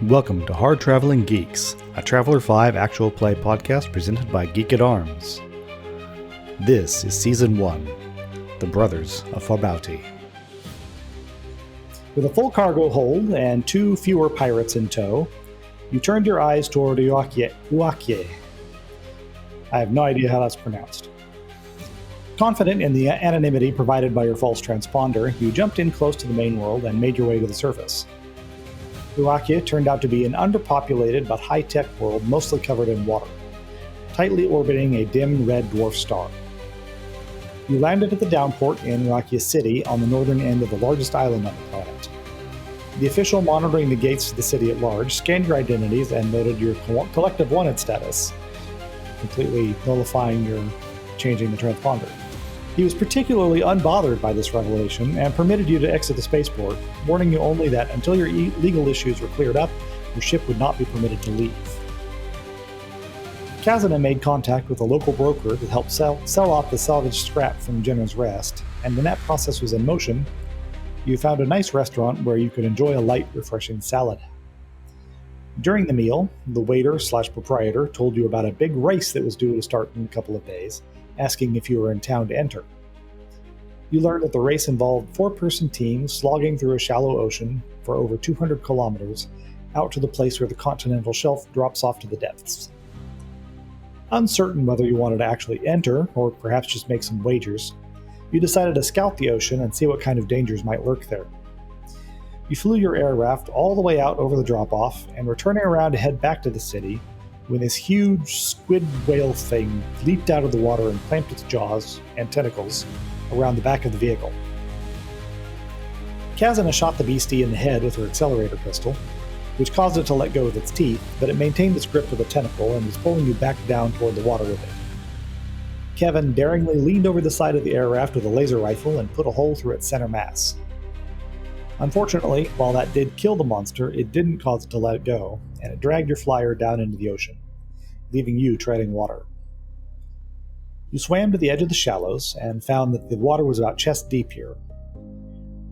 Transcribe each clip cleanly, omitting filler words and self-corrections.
Welcome to Hard Traveling Geeks, a Traveler 5 actual play podcast presented by Geek at Arms. This is Season 1, The Brothers of Farbauti. With a full cargo hold and 2 fewer pirates in tow, you turned your eyes toward Uakye. I have no idea how that's pronounced. Confident in the anonymity provided by your false transponder, you jumped in close to the main world and made your way to the surface. Uakye turned out to be an underpopulated but high-tech world mostly covered in water, tightly orbiting a dim red dwarf star. You landed at the downport in Uakye City on the northern end of the largest island on the planet. The official monitoring the gates to the city at large scanned your identities and noted your collective wanted status, completely nullifying your changing the transponder. He was particularly unbothered by this revelation and permitted you to exit the spaceport, warning you only that until your legal issues were cleared up, your ship would not be permitted to leave. Kazana made contact with a local broker to help sell off the salvaged scrap from Jenner's Rest, and when that process was in motion, you found a nice restaurant where you could enjoy a light, refreshing salad. During the meal, the waiter/proprietor told you about a big race that was due to start in a couple of days, asking if you were in town to enter. You learned that the race involved 4-person teams slogging through a shallow ocean for over 200 kilometers out to the place where the continental shelf drops off to the depths. Uncertain whether you wanted to actually enter, or perhaps just make some wagers, you decided to scout the ocean and see what kind of dangers might lurk there. You flew your air raft all the way out over the drop-off, and were turning around to head back to the city when this huge squid whale thing leaped out of the water and clamped its jaws and tentacles around the back of the vehicle. Kazana shot the beastie in the head with her accelerator pistol, which caused it to let go with its teeth, but it maintained its grip of the tentacle and was pulling you back down toward the water with it. Kevin daringly leaned over the side of the air raft with a laser rifle and put a hole through its center mass. Unfortunately, while that did kill the monster, it didn't cause it to let it go, and it dragged your flyer down into the ocean, leaving you treading water. You swam to the edge of the shallows and found that the water was about chest deep here.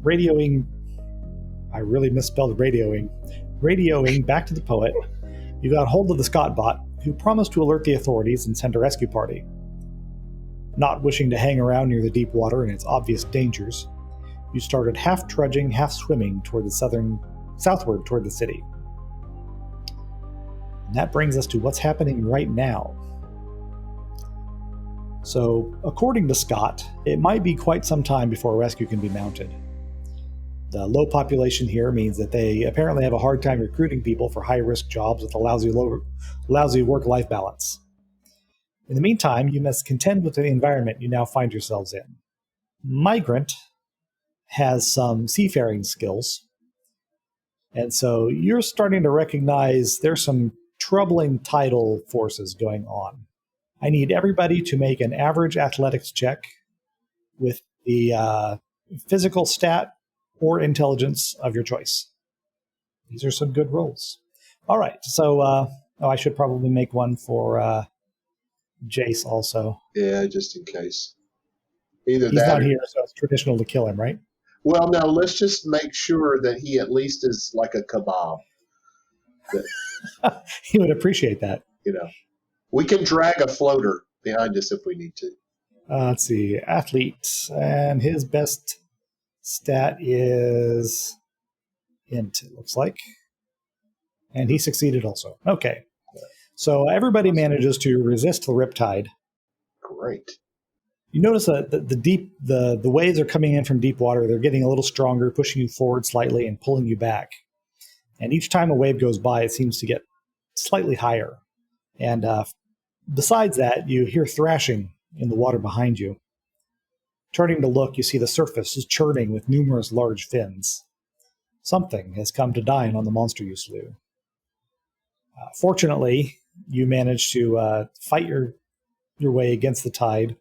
Radioing back to the poet, you got hold of the Scottbot, who promised to alert the authorities and send a rescue party. Not wishing to hang around near the deep water and its obvious dangers, you started half trudging, half swimming toward the southward toward the city. And that brings us to what's happening right now. So, according to Scott, it might be quite some time before a rescue can be mounted. The low population here means that they apparently have a hard time recruiting people for high-risk jobs with a lousy work-life balance. In the meantime, you must contend with the environment you now find yourselves in. Migrant has some seafaring skills, and so you're starting to recognize there's some troubling tidal forces going on. I need everybody to make an average athletics check with the physical stat or intelligence of your choice. These are some good rolls. All right, so I should probably make one for Jace also. Yeah, just in case. Either He's that not or, here, so it's traditional to kill him, right? well, no, let's just make sure that he at least is like a kebab. That, He would appreciate that. we can drag a floater behind us if we need to. Let's see, athlete, and his best stat is int, it looks like. And he succeeded also. Okay. So everybody manages to resist the riptide. Great. You notice that the waves are coming in from deep water. They're getting a little stronger, pushing you forward slightly and pulling you back. And each time a wave goes by, it seems to get slightly higher. And besides that, you hear thrashing in the water behind you. Turning to look, you see the surface is churning with numerous large fins. Something has come to dine on the monster you slew. Fortunately, you manage to fight your way against the tide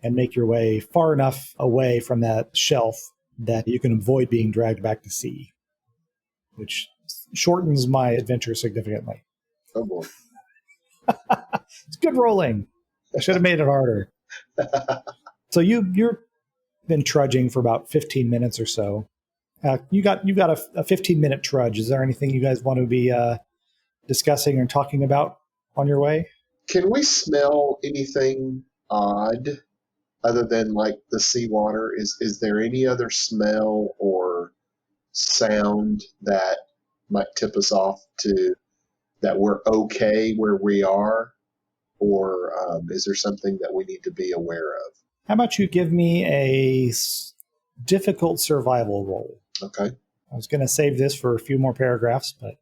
and make your way far enough away from that shelf that you can avoid being dragged back to sea, which shortens my adventure significantly. Oh boy. It's good rolling. I should have made it harder. So you've been trudging for about 15 minutes or so, You got a 15-minute trudge. Is there anything you guys want to be discussing or talking about on your way? Can we smell anything odd other than like the seawater? Is there any other smell or sound that might tip us off to that we're okay where we are? Or is there something that we need to be aware of? How about you give me a difficult survival roll? Okay. I was going to save this for a few more paragraphs, but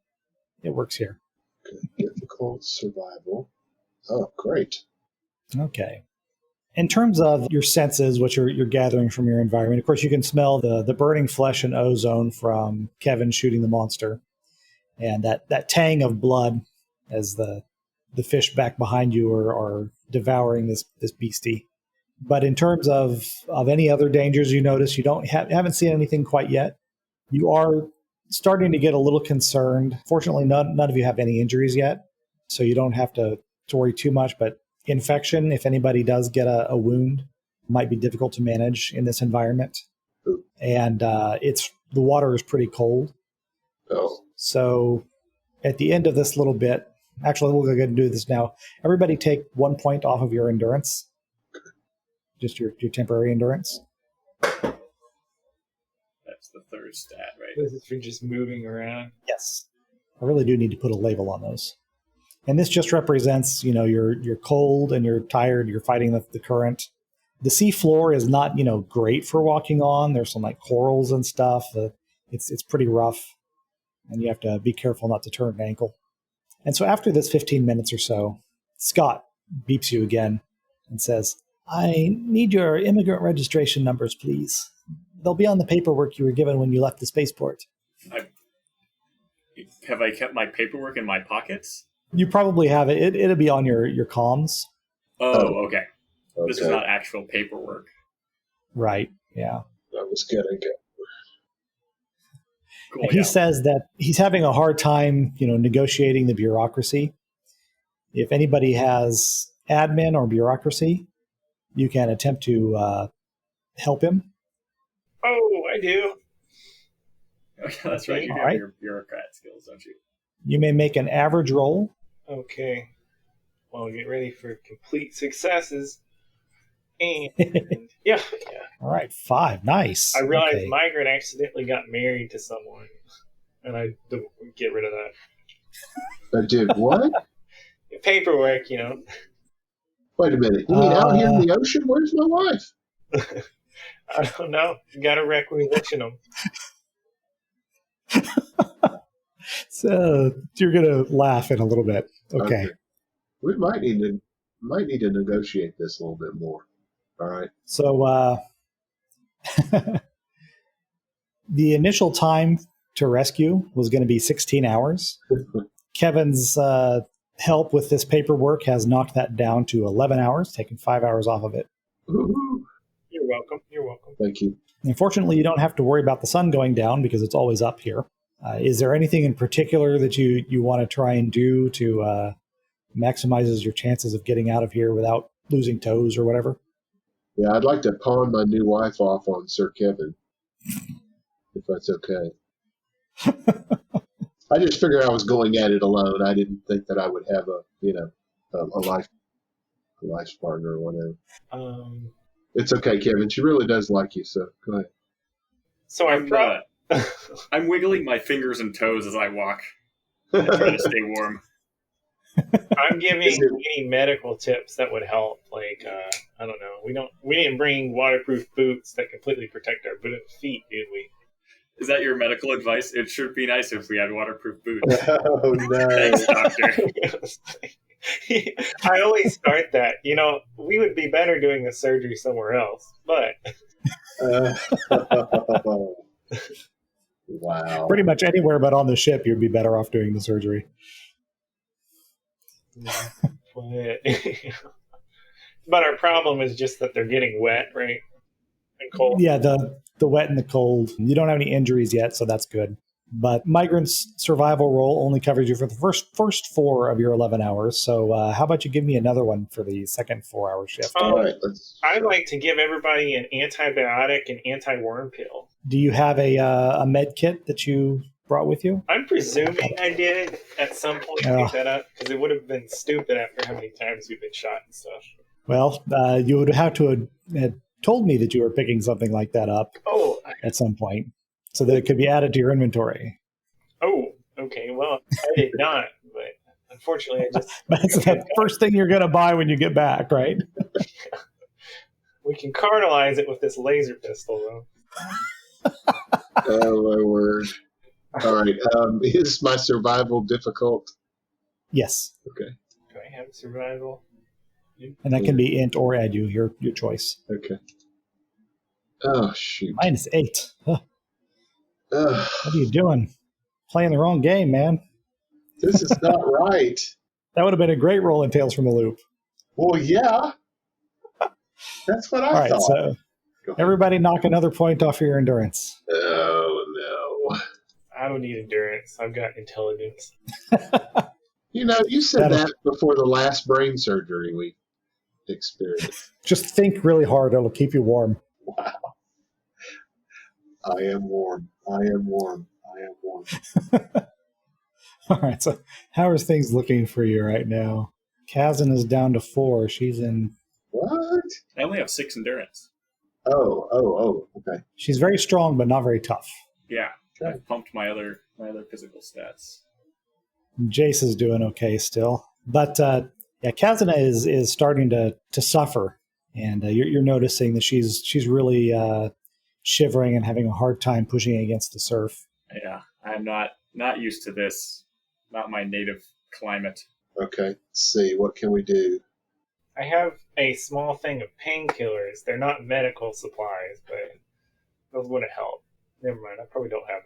it works here. Okay. Difficult survival. Oh, great. Okay. In terms of your senses, what you're gathering from your environment, of course, you can smell the burning flesh and ozone from Kevin shooting the monster, and that tang of blood as the fish back behind you are devouring this beastie. But in terms of any other dangers you notice, you haven't seen anything quite yet. You are starting to get a little concerned. Fortunately, none of you have any injuries yet, so you don't have to worry too much. But infection, if anybody does get a wound, might be difficult to manage in this environment. And the water is pretty cold. Oh. So at the end of this little bit, actually, we'll go ahead and do this now. Everybody take 1 point off of your endurance. Just your temporary endurance. That's the third stat, right? This is for just moving around. Yes. I really do need to put a label on those. And this just represents, you're cold and you're tired, you're fighting the current. The sea floor is not, great for walking on. There's some like corals and stuff. It's pretty rough, and you have to be careful not to turn an ankle. And so after this 15 minutes or so, Scott beeps you again and says, I need your immigrant registration numbers, please. They'll be on the paperwork you were given when you left the spaceport. Have I kept my paperwork in my pockets? You probably have it. It'll be on your comms. Oh, okay. This is not actual paperwork. Right, yeah. That was getting it. Cool, And he says that he's having a hard time, negotiating the bureaucracy. If anybody has admin or bureaucracy, you can attempt to help him. Oh, I do. Okay, that's right. You All have right. your bureaucrat skills, don't you? You may make an average roll. Okay. Well, get ready for complete successes. And yeah. All right, 5. Nice. I realized Okay. Migrant accidentally got married to someone, and I don't get rid of that. I did what? Paperwork, Wait a minute. You mean out here in the ocean? Where's my wife? I don't know. You got to requisition them. So you're gonna laugh in a little bit. Okay. We might need to negotiate this a little bit more. All right. So the initial time to rescue was going to be 16 hours. Kevin's help with this paperwork has knocked that down to 11 hours, taking 5 hours off of it. Woo-hoo. You're welcome. You're welcome. Thank you. Unfortunately, you don't have to worry about the sun going down because it's always up here. Is there anything in particular that you want to try and do to maximizes your chances of getting out of here without losing toes or whatever? Yeah, I'd like to pawn my new wife off on Sir Kevin, if that's okay. I just figured I was going at it alone. I didn't think that I would have a life partner or whatever. It's okay, Kevin. She really does like you, so go ahead. So I'm wiggling my fingers and toes as I walk and try to stay warm. I'm giving any medical tips that would help. Like, I don't know. We didn't bring waterproof boots that completely protect our feet, did we? Is that your medical advice? It should be nice if we had waterproof boots. Oh, no. Thanks, doctor. I always start that. We would be better doing the surgery somewhere else, but Wow. Pretty much anywhere but on the ship, you'd be better off doing the surgery. But our problem is just that they're getting wet, right? And cold. Yeah, the wet and the cold. You don't have any injuries yet, so that's good. But Migrant's survival role only covers you for the first 4 of your 11 hours. So how about you give me another one for the second 4-hour shift? All right. I'd like to give everybody an antibiotic and anti-worm pill. Do you have a med kit that you brought with you? I'm presuming I did at some point pick that up, because it would have been stupid after how many times we've been shot and stuff. Well, you would have to have told me that you were picking something like that up at some point, so that it could be added to your inventory. Oh, okay. Well, I did not, but unfortunately, I just... That's the first thing you're going to buy when you get back, right? We can carnalize it with this laser pistol, though. Oh, my word. All right. Is my survival difficult? Yes. Okay. Do I have survival? And that can be int or edu, your choice. Okay. Oh, shoot. -8. Huh. What are you doing? Playing the wrong game, man. This is not right. That would have been a great roll in Tales from the Loop. Well, yeah. That's what I All right, thought. so everybody knock another point off of your endurance. Oh, no. I don't need endurance. I've got intelligence. You know, you said that before the last brain surgery we experienced. Just think really hard. It'll keep you warm. Wow. I am warm. I am warm. I am warm. All right, so how are things looking for you right now? Kazan is down to 4. She's in... What? I only have 6 endurance. Oh, okay. She's very strong, but not very tough. Yeah, Okay. I've pumped my other physical stats. Jace is doing okay still. But Kazana is starting to suffer. And you're noticing that she's really shivering and having a hard time pushing against the surf. Yeah, I'm not used to this. Not my native climate. Okay, let's see. What can we do? I have a small thing of painkillers. They're not medical supplies, but those wouldn't help. Never mind, I probably don't have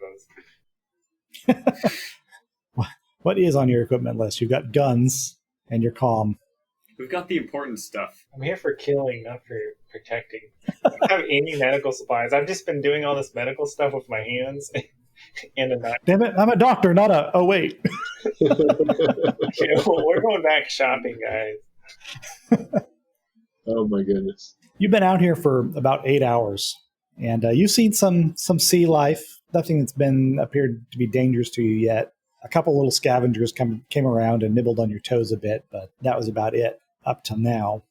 those. What is on your equipment list? You've got guns and you're calm. We've got the important stuff. I'm here for killing, not for protecting. I don't have any medical supplies. I've just been doing all this medical stuff with my hands and a knife. Damn it, I'm a doctor, not a... Oh, wait. Okay, well, we're going back shopping, guys. Oh, my goodness. You've been out here for about 8 hours, and you've seen some sea life. Nothing that's appeared to be dangerous to you yet. A couple little scavengers came around and nibbled on your toes a bit, but that was about it up till now.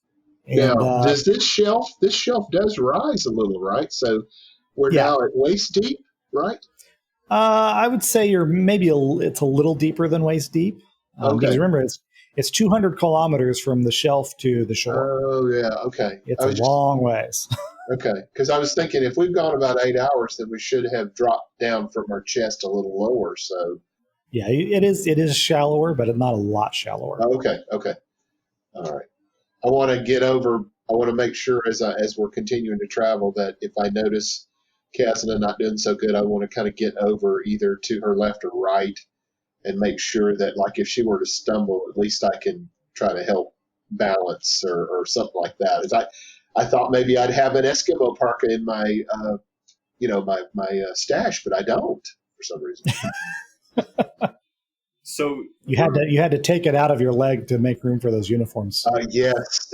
And, now, does this shelf does rise a little, right? So we're now at waist deep, right? I would say it's a little deeper than waist deep. Okay. Because remember, it's 200 kilometers from the shelf to the shore. Oh, yeah, okay. It's a long ways. Okay, because I was thinking if we've gone about 8 hours, then we should have dropped down from our chest a little lower, so... Yeah, it is shallower, but not a lot shallower. Okay. All right. I want to make sure as we're continuing to travel that if I notice Kazana not doing so good, I want to kind of get over either to her left or right and make sure that, like, if she were to stumble, at least I can try to help balance or something like that. As I thought maybe I'd have an Eskimo parka in my my stash, but I don't for some reason. So you had to take it out of your leg to make room for those uniforms. Yes,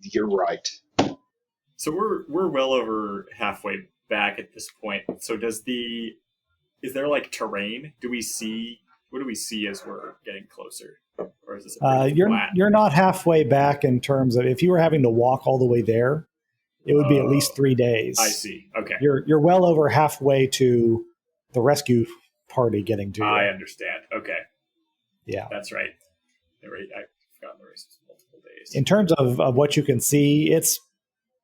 you're right. So we're well over halfway back at this point. So is there like terrain? What do we see as we're getting closer? Or is this flat? You're not halfway back in terms of if you were having to walk all the way there, it would be at least 3 days. I see. Okay. You're well over halfway to the rescue party getting to you. I understand. Okay. Yeah. That's right. I've forgotten the race was multiple days. In terms of what you can see, it's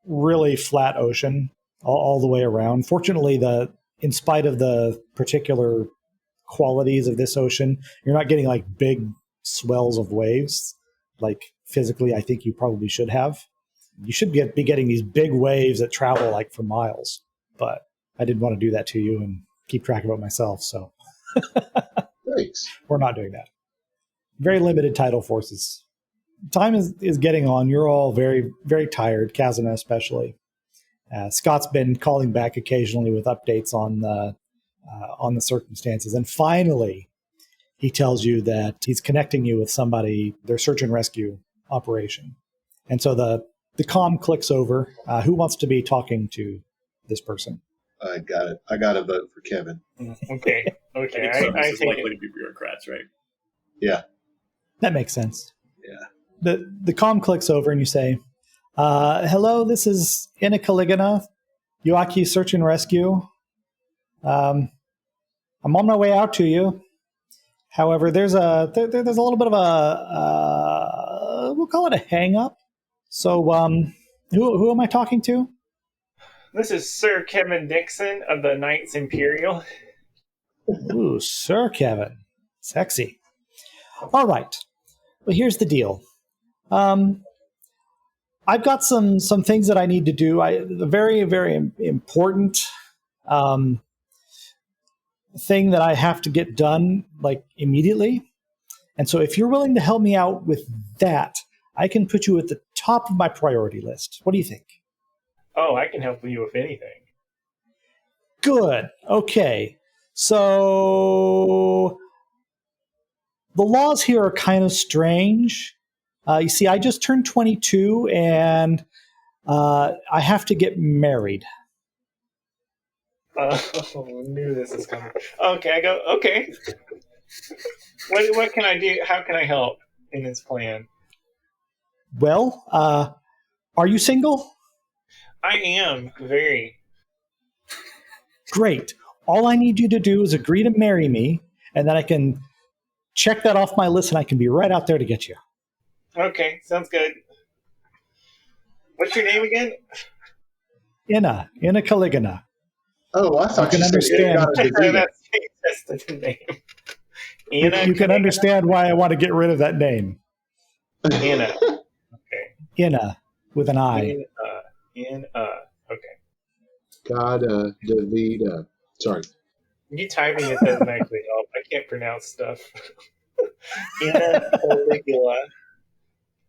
really flat ocean all the way around. Fortunately, in spite of the particular qualities of this ocean, you're not getting like big swells of waves. Like physically, I think you probably should have. You should be getting these big waves that travel like for miles. But I didn't want to do that to you and keep track of it myself, so Thanks. We're not doing that. Very limited tidal forces. Time is getting on. You're all very, very tired, Kazana especially. Scott's been calling back occasionally with updates on on the circumstances. And finally, he tells you that he's connecting you with somebody, their search and rescue operation. And so the comm clicks over. Who wants to be talking to this person? I got it. I got to vote for Kevin. Okay. I think some of I this is take likely it. to be bureaucrats, right? Yeah. That makes sense. Yeah. The comm clicks over and you say, hello, this is Ina Caligina, Yoaki Search and Rescue. I'm on my way out to you. However, there's a little bit of a we'll call it a hang up. So who am I talking to? This is Sir Kevin Dixon of the Knights Imperial. Ooh, Sir Kevin. Sexy. All right. Well, here's the deal. I've got some things that I need to do. The very, very important thing that I have to get done, like, immediately. And so if you're willing to help me out with that, I can put you at the top of my priority list. What do you think? Oh, I can help you with anything. Good. Okay. So the laws here are kind of strange. You see, I just turned 22 and I have to get married. I knew this was coming. Okay, I go, okay. What can I do? How can I help in this plan? Well, are you single? I am very. Great. All I need you to do is agree to marry me, and then I can check that off my list and I can be right out there to get you. Okay, sounds good. What's your name again? Ina Caligina. Oh, I thought can you said you understand. got a degree. That's the name. Anna. You can understand why I want to get rid of that name. Anna. Okay. Ina with an I. Okay. Davida. Sorry. You typing it doesn't actually help. I can't pronounce stuff. Anna Caligula.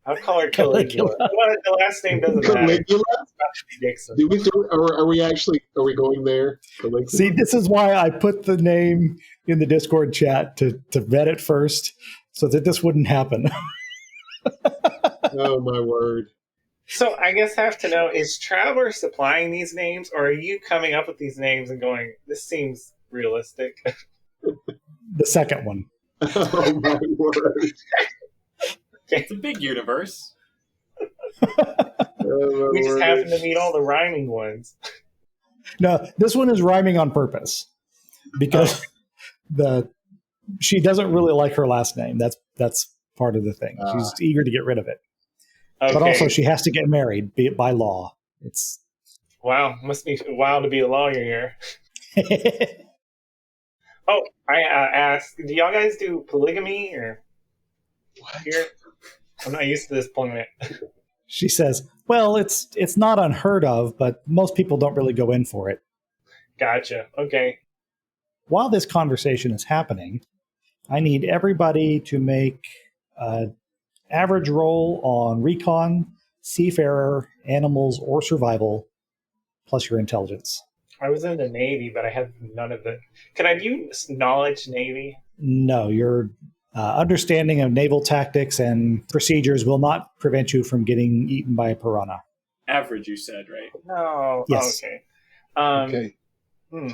I'll call her Caligula. Well, the last name doesn't matter. Caligula? Dixon. Are we going there? Caligula? See, this is why I put the name in the Discord chat to vet it first so that this wouldn't happen. Oh, my word. So I guess I have to know, is Traveler supplying these names, or are you coming up with these names and going, this seems realistic? The second one. Oh, my word. It's a big universe. Oh, We just my happen word. to meet all the rhyming ones. No, this one is rhyming on purpose because she doesn't really like her last name. That's part of the thing. She's eager to get rid of it. Okay. But also she has to get married, be it by law. It's Wow, must be wild to be a lawyer here. Oh, I asked, do y'all guys do polygamy or What? here? I'm not used to this planet. She says, well, it's not unheard of, but most people don't really go in for it. Gotcha. Okay. While this conversation is happening, I need everybody to make an average roll on recon, seafarer, animals, or survival, plus your intelligence. I was in the Navy, but I have none of the. Can I do knowledge Navy? No, your understanding of naval tactics and procedures will not prevent you from getting eaten by a piranha. Average, you said, right? No. Yes. Okay. Okay. hmm.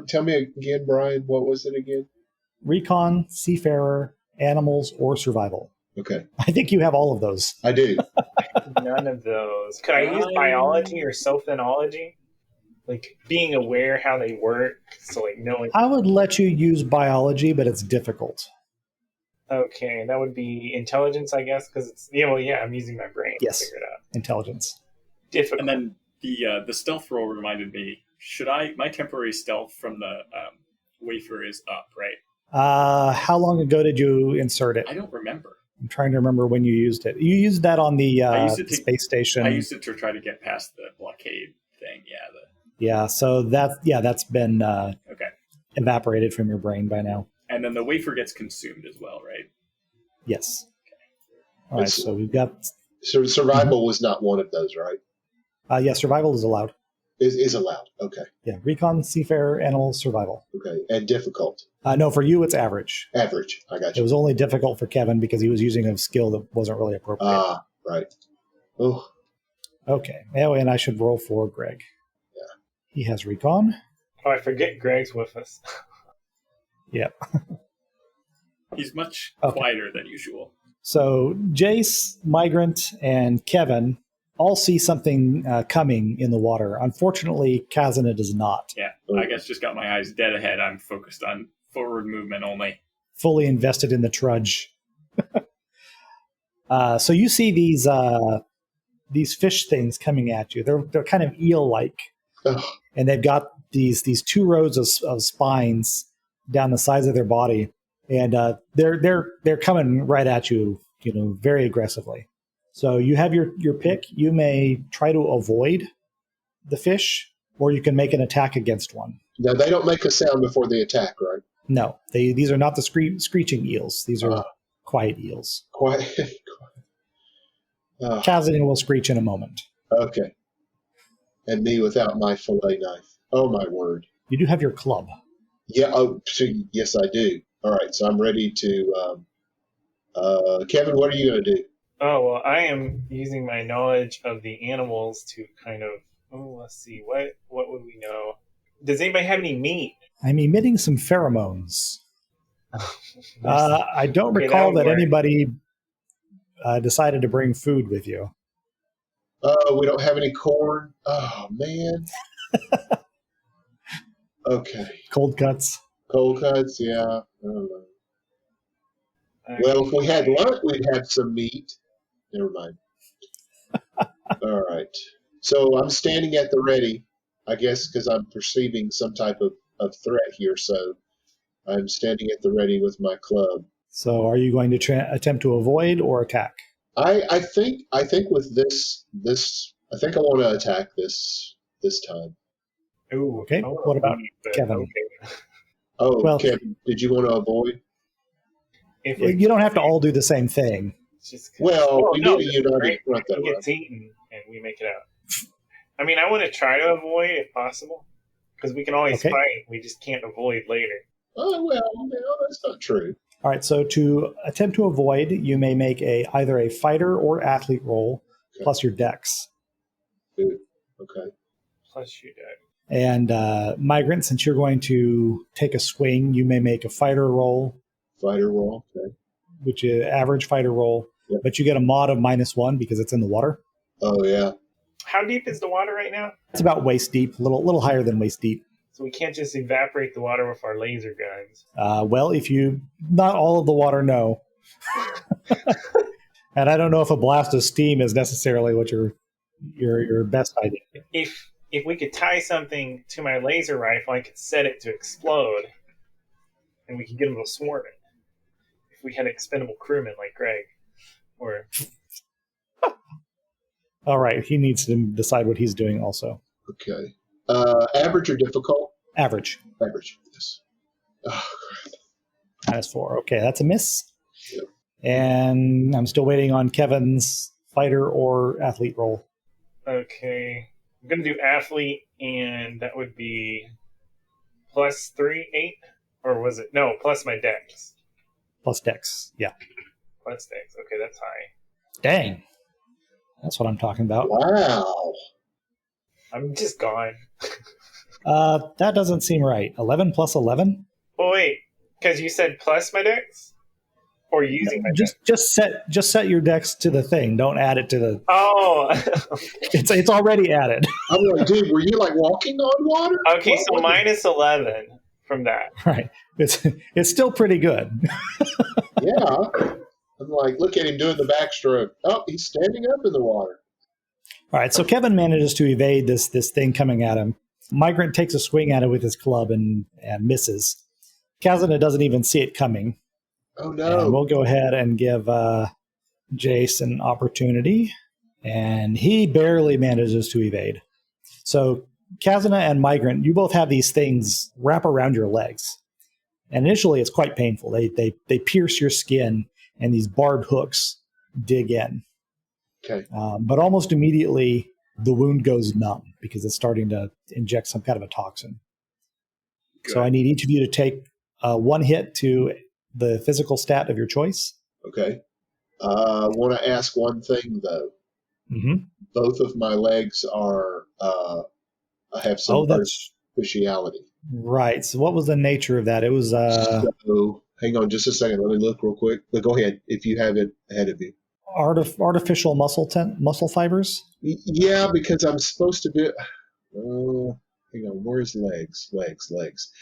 Tell me again, Brian, what was it again? Recon, seafarer, animals, or survival. Okay. I think you have all of those. I do. None of those. Could I use biology or sophenology? Like being aware how they work, so like knowing. I would let you use biology, but it's difficult. Okay, that would be intelligence, I guess, because it's I'm using my brain Yes. to figure it out. Intelligence. Difficult. And then the stealth roll reminded me. Should my temporary stealth from the wafer is up, right? How long ago did you insert it? I don't remember. I'm trying to remember when you used it. You used that on the I used it to- space station. I used it to try to get past the blockade thing. Yeah, so that's been Okay. evaporated from your brain by now. And then the wafer gets consumed as well, right? Yes. All right, so we've got So survival was not one of those, right? survival is allowed. Is allowed. Okay. Yeah, recon, seafarer, animal, survival. Okay. And difficult. No, for you it's average. Average. I got It you. was only difficult for Kevin because he was using a skill that wasn't really appropriate. Ah, right. Oh, Okay. Oh, and I should roll for Greg. Yeah. He has recon. Oh, I forget Greg's with us. Yep. He's much Okay. quieter than usual. So Jace, Migrant, and Kevin all see something coming in the water. Unfortunately, Kazuna does not. Yeah, I guess just got my eyes dead ahead. I'm focused on forward movement only. Fully invested in the trudge. So you see these fish things coming at you. They're kind of eel-like, Ugh. and they've got these two rows of spines down the sides of their body, and they're coming right at you, very aggressively. So you have your pick. You may try to avoid the fish, or you can make an attack against one. Now, they don't make a sound before they attack, right? No, these are not the screeching eels. These are quiet eels. Quiet. Kazuna will screech in a moment. Okay. And me without my fillet knife. Oh, my word. You do have your club. Yeah. Oh, yes, I do. All right. So I'm ready to. Kevin, what are you going to do? Oh, well, I am using my knowledge of the animals to kind of, let's see, what would we know? Does anybody have any meat? I'm emitting some pheromones. I don't Okay, recall that work. anybody decided to bring food with you. We don't have any corn. Oh, man. Okay. Cold cuts. Cold cuts, yeah. I don't know. Well, if we had lunch, we'd have some meat. Never mind. All right. So I'm standing at the ready, I guess, because I'm perceiving some type of threat here. So I'm standing at the ready with my club. So are you going to attempt to avoid or attack? I think with this I think I want to attack this time. Ooh, Okay, I wanna what about leave, but Kevin? Okay. Oh, Well- Kevin, did you want to avoid? If we You don't have to all do the same thing. just Well, we no, need a united front, he though. gets eaten and we make it out. I mean, I want to try to avoid if possible, because we can always Okay. fight. We just can't avoid later. Oh, well, no, that's not true. All right, so to attempt to avoid, you may make either a fighter or athlete roll Okay. plus your dex. Good. Okay. Plus, you dead. And Migrant, since you're going to take a swing, you may make a fighter roll, Fighter roll. Okay. which is average fighter roll, Yep. but you get a mod of -1 because it's in the water. Oh, yeah. How deep is the water right now? It's about waist deep, little higher than waist deep. So we can't just evaporate the water with our laser guns. Well, if you not all of the water, no. And I don't know if a blast of steam is necessarily what your best idea. If we could tie something to my laser rifle, I could set it to explode, and we could get them to swarm it. If we had expendable crewmen like Greg, or All right, he needs to decide what he's doing also. Okay. Average or difficult? Average, Average. Yes. Oh, -4. Okay, that's a miss. Yep. And I'm still waiting on Kevin's fighter or athlete roll. okay, I'm gonna do athlete, and that would be +3, 8, or was it no plus my dex, Plus dex. Yeah. plus dex. Okay, that's high. Dang. That's what I'm talking about. wow. I'm just gone. That doesn't seem right. 11 plus 11? Oh wait, because you said plus my dex, or using my dex. Just set your dex to the thing. Don't add it to the. Oh, It's already added. I'm like, dude, were you like walking on water? okay. What So was it? -11 from that. Right. It's still pretty good. Yeah. I'm like, look at him doing the backstroke. Oh, he's standing up in the water. All right. So Kevin manages to evade this thing coming at him. Migrant takes a swing at it with his club and misses. Kazuna doesn't even see it coming. Oh, And no. we'll go ahead and give Jace an opportunity. And he barely manages to evade. So Kazuna and Migrant, you both have these things wrap around your legs. And initially it's quite painful. They pierce your skin and these barbed hooks dig in. Okay. But almost immediately the wound goes numb because it's starting to inject some kind of a toxin. Good. So I need each of you to take one hit to the physical stat of your choice. Okay. I want to ask one thing, though. Mm-hmm. Both of my legs are, I have some Oh, that's artificiality. right. So what was the nature of that? It was, So, hang on just a second. Let me look real quick. But go ahead if you have it ahead of you. artificial muscle fibers. Yeah, because I'm supposed to do. Oh, hang on. Where's legs? Legs.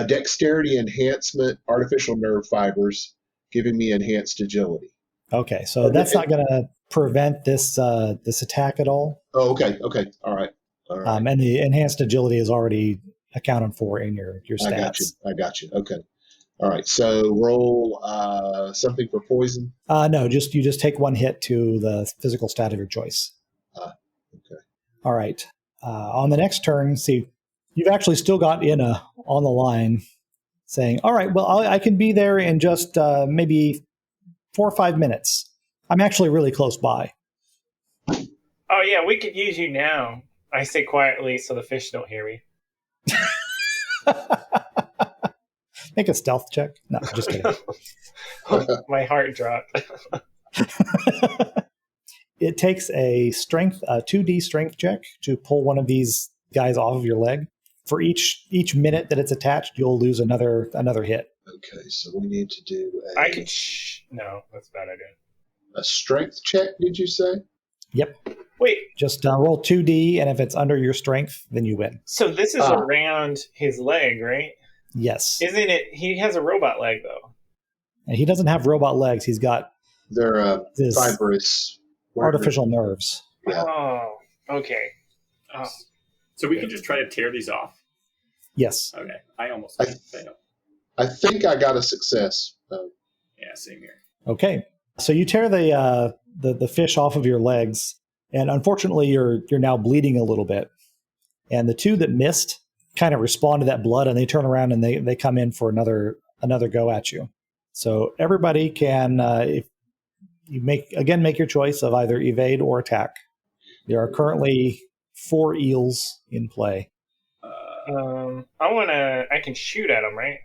Dexterity enhancement, artificial nerve fibers, giving me enhanced agility. Okay, so that's not going to prevent this this attack at all. Oh, okay. All right. And the enhanced agility is already accounted for in your stats. I got you. Okay. All right. So roll something for poison. No, you just take one hit to the physical stat of your choice. Okay. All right. On the next turn, see, you've actually still got Inna on the line saying, all right, well, I can be there in just maybe 4 or 5 minutes. I'm actually really close by. Oh, yeah, we could use you now. I say quietly so the fish don't hear me. Make a stealth check. No, just kidding. My heart dropped. It takes a 2D strength check to pull one of these guys off of your leg. For each minute that it's attached, you'll lose another hit. Okay, so we need to do I could no, that's a bad idea. a strength check, did you say? Yep. Wait, just roll 2D, and if it's under your strength, then you win. So this is around his leg, right? Yes. Isn't it? He has a robot leg, though. And he doesn't have robot legs. He's got They're fibrous. Artificial nerves. Yeah. Oh, okay. Oh. So we can just try to tear these off. Yes. Okay. I almost failed. I think I got a success. Yeah, same here. Okay. So you tear the fish off of your legs, and unfortunately you're now bleeding a little bit. And the two that missed kind of respond to that blood, and they turn around and they come in for another go at you. So everybody can, if you make your choice of either evade or attack. There are currently 4 eels in play. I can shoot at them, right?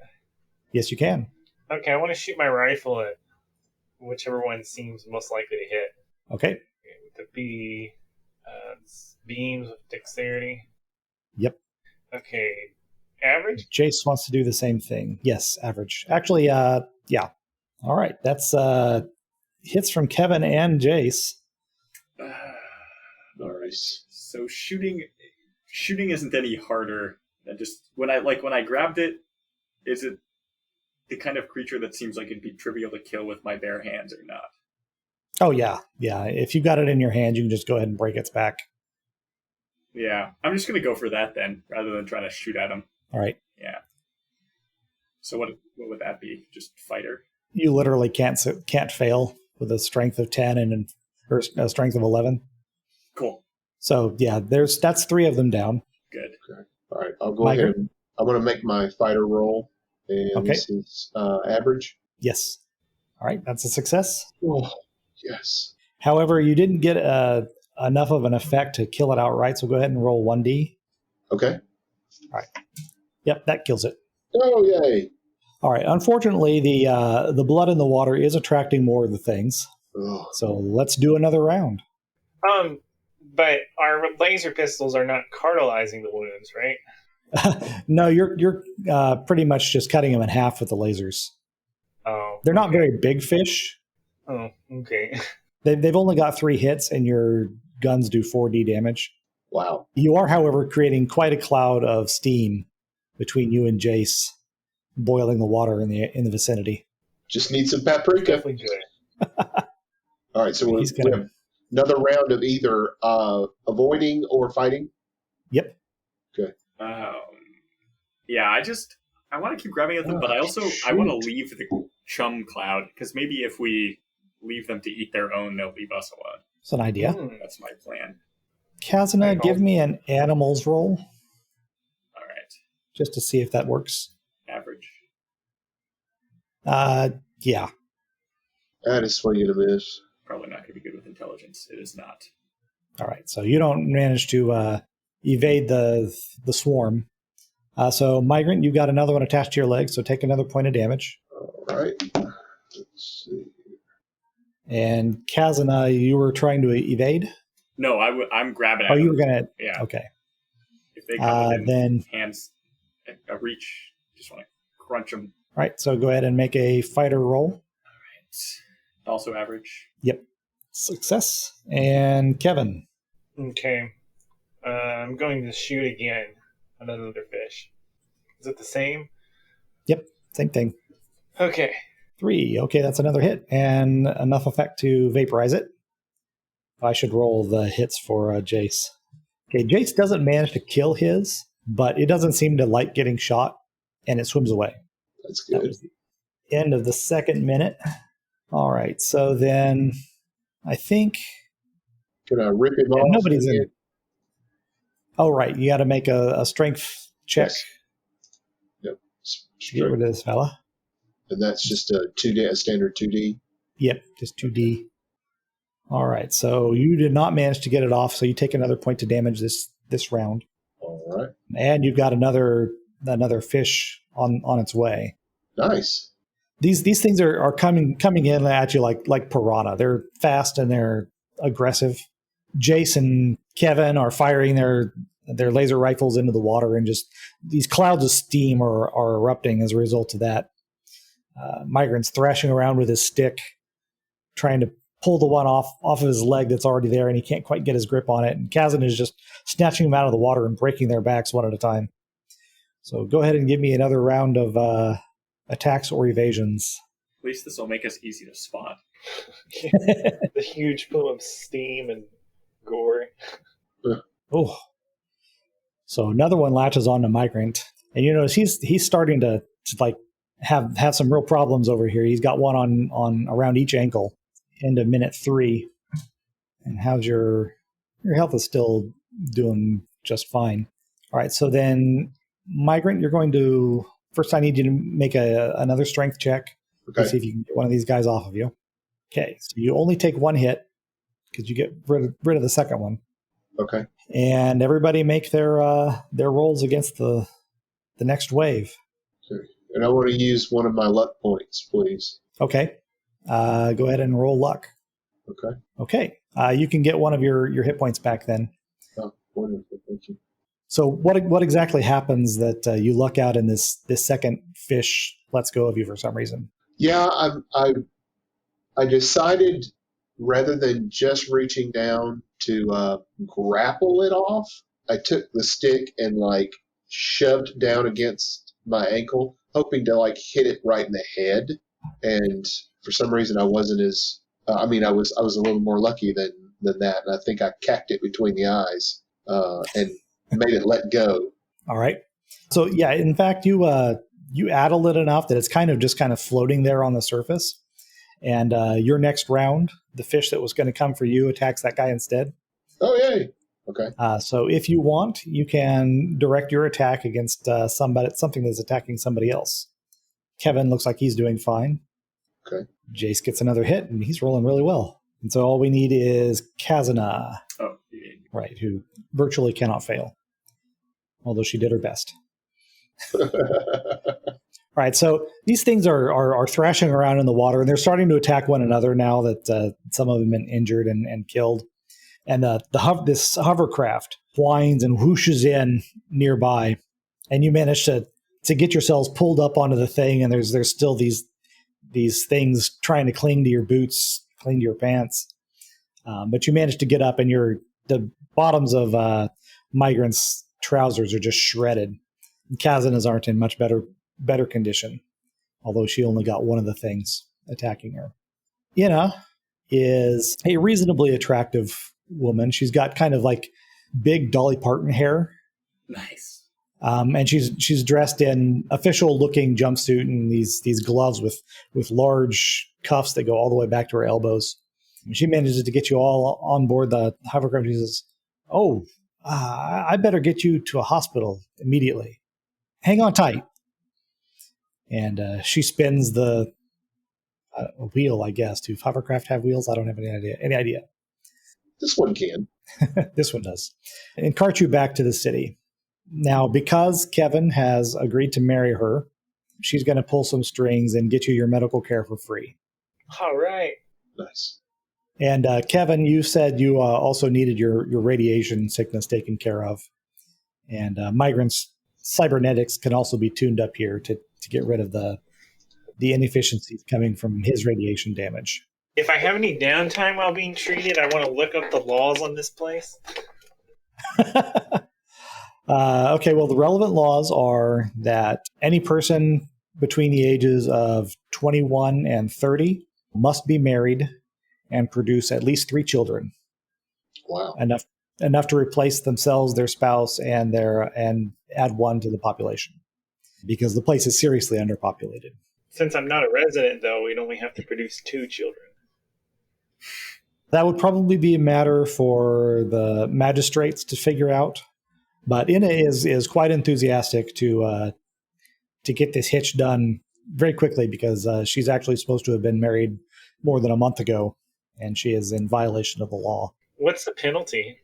Yes, you can. Okay, I want to shoot my rifle at whichever one seems most likely to hit. Okay. With the beams of dexterity. Yep. Okay. Average? Jace wants to do the same thing. Yes, average. Actually, yeah. All right. That's hits from Kevin and Jace. Nice. So shooting isn't any harder than just when I grabbed it. Is it the kind of creature that seems like it'd be trivial to kill with my bare hands or not? Oh yeah. If you got it in your hand, you can just go ahead and break its back. Yeah, I'm just gonna go for that then, rather than trying to shoot at him. All right. Yeah. So what would that be? Just fighter? You literally can't fail with a strength of 10 or a strength of 11. Cool. So yeah, that's 3 of them down. Good. Okay. All right, I'll go ahead. I'm going to make my fighter roll, and this is average. Yes. All right, that's a success. Oh, yes. However, you didn't get enough of an effect to kill it outright, so go ahead and roll 1d. Okay. All right. Yep, that kills it. Oh, yay. All right. Unfortunately, the blood in the water is attracting more of the things. Oh. So let's do another round. But our laser pistols are not cartilizing the wounds, right? No, you're pretty much just cutting them in half with the lasers. Oh. They're not very big fish. Oh, okay. They've only got 3 hits, and your guns do 4d damage. Wow. You are, however, creating quite a cloud of steam between you and Jace, boiling the water in the vicinity. Just need some paprika. Definitely good. All right, so we have another round of either avoiding or fighting. Yep. Okay. Yeah, I want to keep grabbing at them, but I want to leave the chum cloud, because maybe if we leave them to eat their own, they'll leave us alone. That's an idea. That's my plan. Kazuna, give me an animals roll. All right. Just to see if that works. Average. Yeah. That is swinging a miss. Probably not going to be good with intelligence. It is not. All right, so you don't manage to evade the swarm. So Migrant, you got another one attached to your leg, so take another point of damage. All right. Let's see. And Kazana, you were trying to evade? No, I'm grabbing at Oh, you them. were going to... Yeah. Okay. If they come within then... hands, a reach, just want to crunch them. All right, so go ahead and make a fighter roll. Also average. Yep. Success. And Kevin. Okay. I'm going to shoot again at another fish. Is it the same? Yep, same thing. Okay. 3. Okay, that's another hit. And enough effect to vaporize it. I should roll the hits for Jace. Okay, Jace doesn't manage to kill his, but it doesn't seem to like getting shot, and it swims away. That's That good. was the end of the second minute. All right, so then I think... Can I rip him Yeah, off? nobody's in again? it. Oh, right, you got to make a strength check Yes. Yep. to get rid of this fella. And that's just a 2D, a standard 2D. Yep, just 2D. All right, so you did not manage to get it off, so you take another point to damage this round. All right. And you've got another fish on its way. Nice. These things are coming in at you like piranha. They're fast and they're aggressive. Jace and Kevin are firing their laser rifles into the water, and just these clouds of steam are erupting as a result of that. Migrant's thrashing around with his stick, trying to pull the one off of his leg that's already there, and he can't quite get his grip on it. And Kazan is just snatching them out of the water and breaking their backs one at a time. So go ahead and give me another round of attacks or evasions. At least this will make us easy to spot. The huge pool of steam and gore. Oh. So another one latches on to Migrant. And you notice he's starting to like have some real problems over here. He's got one on around each ankle into minute 3. And how's your health is still doing just fine. All right, so then Migrant, you're going to first I need you to make another strength check to see if you can get one of these guys off of you. Okay, so you only take one hit because you get rid of the second one. Okay. And everybody make their rolls against the next wave. And I want to use one of my luck points, please. Okay. Go ahead and roll luck. Okay. Okay. You can get one of your hit points back then. Oh, wonderful. Thank you. So what exactly happens that you luck out and this second fish lets go of you for some reason? Yeah, I decided rather than just reaching down to grapple it off, I took the stick and like shoved down against my ankle, hoping to like hit it right in the head. And for some reason, I wasn't as. I was a little more lucky than that, and I think I cacked it between the eyes and made it let go. All right. So yeah, in fact, you addled it enough that it's kind of floating there on the surface. And your next round, the fish that was going to come for you attacks that guy instead. Oh, yay. Okay. So if you want, you can direct your attack against something that's attacking somebody else. Kevin looks like he's doing fine. Okay. Jace gets another hit, and he's rolling really well. And so all we need is Kazana, Oh, yeah. right, who virtually cannot fail, although she did her best. All right, so these things are thrashing around in the water, and they're starting to attack one another now that some of them have been injured and killed. And this hovercraft whines and whooshes in nearby, and you manage to get yourselves pulled up onto the thing, and there's still these things trying to cling to your boots, cling to your pants. But you manage to get up, and the bottoms of Migrant's trousers are just shredded. Kazana's aren't in much better condition, although she only got one of the things attacking her. Yenna is a reasonably attractive woman. She's got kind of like big Dolly Parton hair. Nice. And she's dressed in official-looking jumpsuit and these gloves with large cuffs that go all the way back to her elbows. And she manages to get you all on board the hovercraft. She says, "Oh, I better get you to a hospital immediately. Hang on tight." And she spins the wheel, I guess. Do hovercraft have wheels? I don't have any idea. This one can. This one does. And cart you back to the city. Now, because Kevin has agreed to marry her, she's going to pull some strings and get you your medical care for free. All right. Nice. And Kevin, you said you also needed your radiation sickness taken care of. And Migrant's cybernetics can also be tuned up here to get rid of the inefficiencies coming from his radiation damage. If I have any downtime while being treated, I want to look up the laws on this place. Okay, well, the relevant laws are that any person between the ages of 21 and 30 must be married and produce at least 3 children. Wow. Enough to replace themselves, their spouse, and add 1 to the population, because the place is seriously underpopulated. Since I'm not a resident, though, we'd only have to produce 2 children. That would probably be a matter for the magistrates to figure out. But Inna is quite enthusiastic to get this hitch done very quickly, because she's actually supposed to have been married more than a month ago, and she is in violation of the law. What's the penalty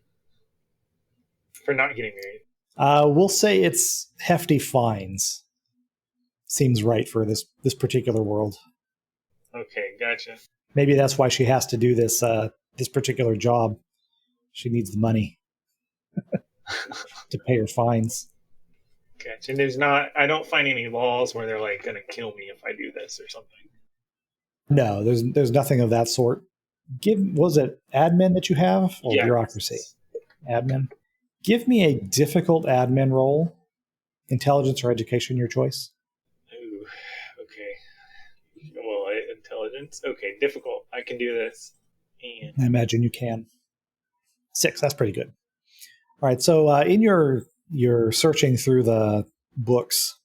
for not getting married? We'll say it's hefty fines. Seems right for this particular world. Okay, gotcha. Maybe that's why she has to do this particular job. She needs the money to pay her fines. Gotcha. And I don't find any laws where they're like going to kill me if I do this or something. No, there's nothing of that sort. Was it admin that you have, or bureaucracy? Admin. Give me a difficult admin roll, intelligence or education, your choice. Ooh, okay. Well, intelligence. Okay, difficult. I can do this. And I imagine you can. 6. That's pretty good. All right. So in your searching through the books,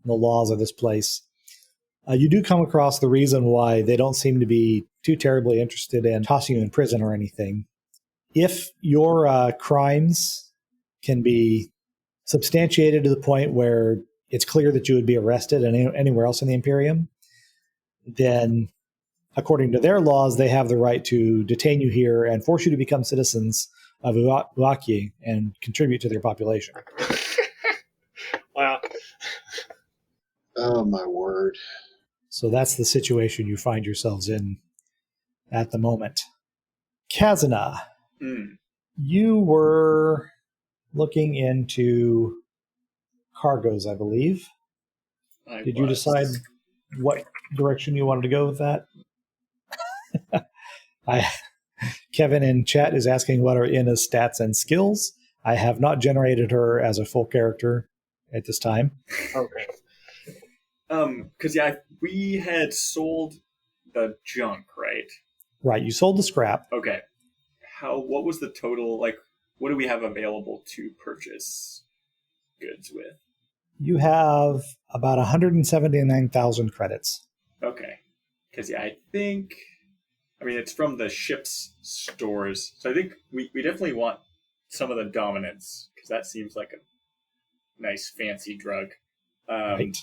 the laws of this place, you do come across the reason why they don't seem to be too terribly interested in tossing you in prison or anything. If your crimes can be substantiated to the point where it's clear that you would be arrested anywhere else in the Imperium, then according to their laws, they have the right to detain you here and force you to become citizens of Uaki and contribute to their population. Wow. Oh, my word. So that's the situation you find yourselves in at the moment. Kazuna, you were looking into cargoes, I believe. Did you decide what direction you wanted to go with that? Kevin in chat is asking what are Inna's stats and skills. I have not generated her as a full character at this time. Okay. Because we had sold the junk, right? Right, you sold the scrap. Okay. What was the total, like, what do we have available to purchase goods with? You have about 179,000 credits. Okay. Because, it's from the ship's stores. So I think we definitely want some of the dominance, because that seems like a nice fancy drug. Right.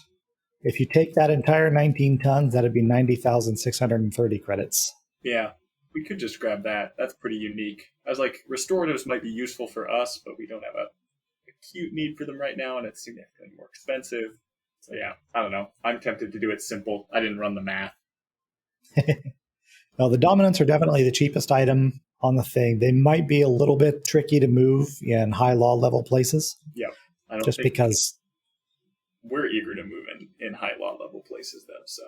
If you take that entire 19 tons, that'd be 90,630 credits. Yeah, we could just grab that. That's pretty unique. I was like, restoratives might be useful for us, but we don't have a acute need for them right now, and it's significantly more expensive. So yeah, I don't know. I'm tempted to do it simple. I didn't run the math. Well, the dominants are definitely the cheapest item on the thing. They might be a little bit tricky to move in high law level places. Yeah, I don't just think because we're eager to move in high law level places, though. So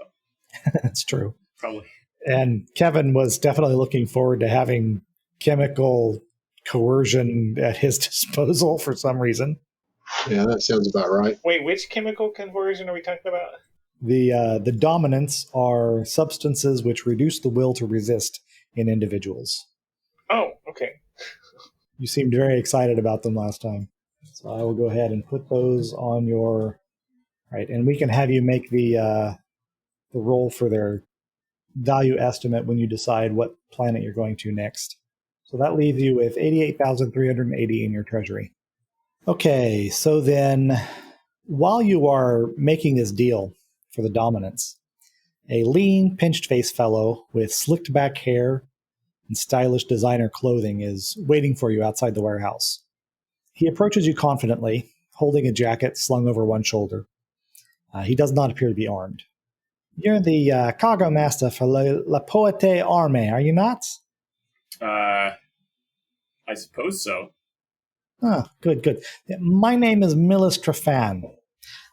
that's true. Probably. And Kevin was definitely looking forward to having chemical coercion at his disposal for some reason. Yeah, that sounds about right. Wait, which chemical conversion are we talking about? The dominants are substances which reduce the will to resist in individuals. Oh, okay. You seemed very excited about them last time. So I will go ahead and put those on your... Right, and we can have you make the roll for their value estimate when you decide what planet you're going to next. So that leaves you with 88,380 in your treasury. Okay, so then while you are making this deal for the dominance, a lean, pinched-faced fellow with slicked back hair in stylish designer clothing is waiting for you outside the warehouse. He approaches you confidently, holding a jacket slung over one shoulder. He does not appear to be armed. You're the cargo master for La Poete Arme, are you not? I suppose so. Ah, good. My name is Millis Trefan.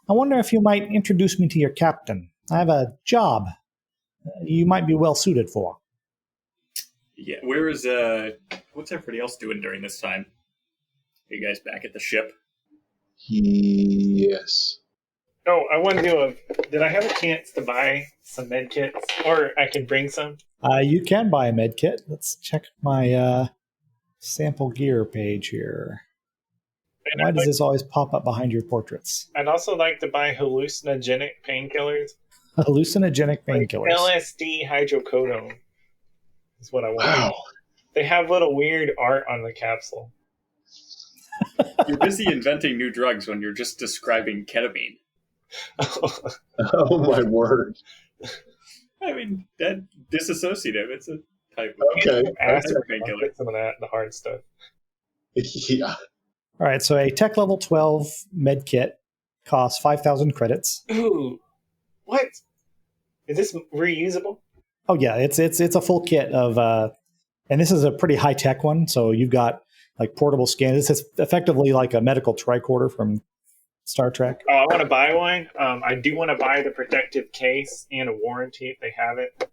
I wonder if you might introduce me to your captain. I have a job you might be well suited for. Yeah, what's everybody else doing during this time? Are you guys back at the ship? Yes. Oh, I want to do did I have a chance to buy some med kits? Or I can bring some? You can buy a med kit. Let's check my sample gear page here. Why does this always pop up behind your portraits? I'd also like to buy hallucinogenic painkillers. Hallucinogenic painkillers. LSD hydrocodone is what I want. Wow. They have little weird art on the capsule. You're busy inventing new drugs when you're just describing ketamine. Oh, my word. I mean, that disassociative. It's a type of Okay. Acid, painkiller. some of that, the hard stuff. Yeah. All right, so a tech level 12 med kit costs 5,000 credits. Ooh, what? Is this reusable? Oh yeah, it's a full kit of, and this is a pretty high tech one. So you've got like portable scan. This is effectively like a medical tricorder from Star Trek. Oh, I want to buy one. I do want to buy the protective case and a warranty if they have it.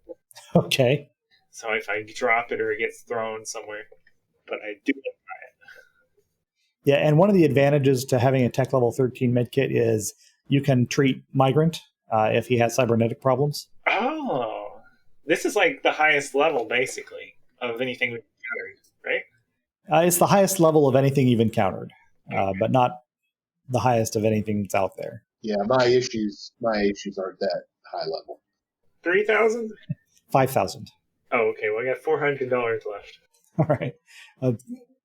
Okay. So if I drop it or it gets thrown somewhere, but I do want to buy it. Yeah, and one of the advantages to having a tech level 13 med kit is you can treat Migrant if he has cybernetic problems. Oh, this is like the highest level basically of anything we've encountered, right? It's the highest level of anything you've encountered, but not the highest of anything that's out there. Yeah, my issues aren't that high level. 3,000? 5,000. Oh, okay. Well, I got $400 left. All right.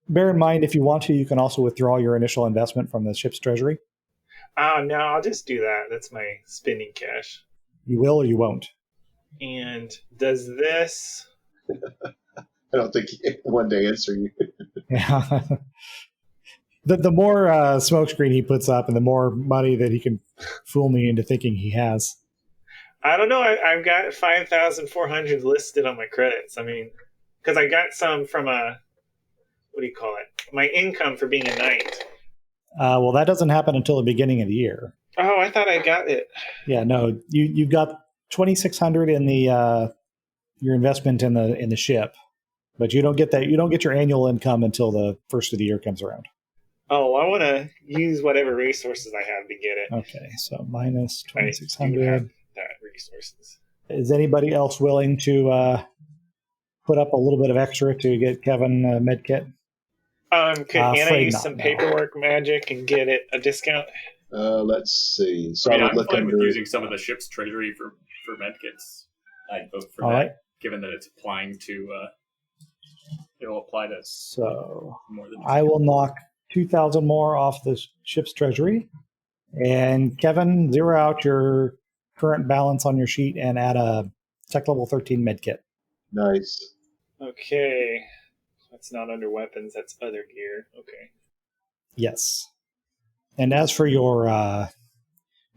Bear in mind, if you want to, you can also withdraw your initial investment from the ship's treasury. Oh, no, I'll just do that. That's my spending cash. You will or you won't. And does this... I don't think he one day answer you. Yeah. The more smokescreen he puts up and the more money that he can fool me into thinking he has. I don't know. I've got 5,400 listed on my credits. I mean, because I got some from what do you call it? My income for being a knight. Well, that doesn't happen until the beginning of the year. Oh, I thought I got it. Yeah, no, you've got 2,600 in the your investment in the ship, but you don't get that. You don't get your annual income until the first of the year comes around. Oh, I want to use whatever resources I have to get it. Okay, so minus I do 2,600. have that resources. Is anybody else willing to put up a little bit of extra to get Kevin a med kit? Can I afraid use not, some no. paperwork magic and get it a discount? Let's see. So I mean, I would I'm look fine with under. using some of the ship's treasury for medkits. I'd vote for All that, right. given that it's applying to. It'll apply to So more than. I will knock 2,000 more off the ship's treasury. And Kevin, zero out your current balance on your sheet and add a tech level 13 med kit. Nice. Okay. That's not under weapons. That's other gear. Okay. Yes. And as for your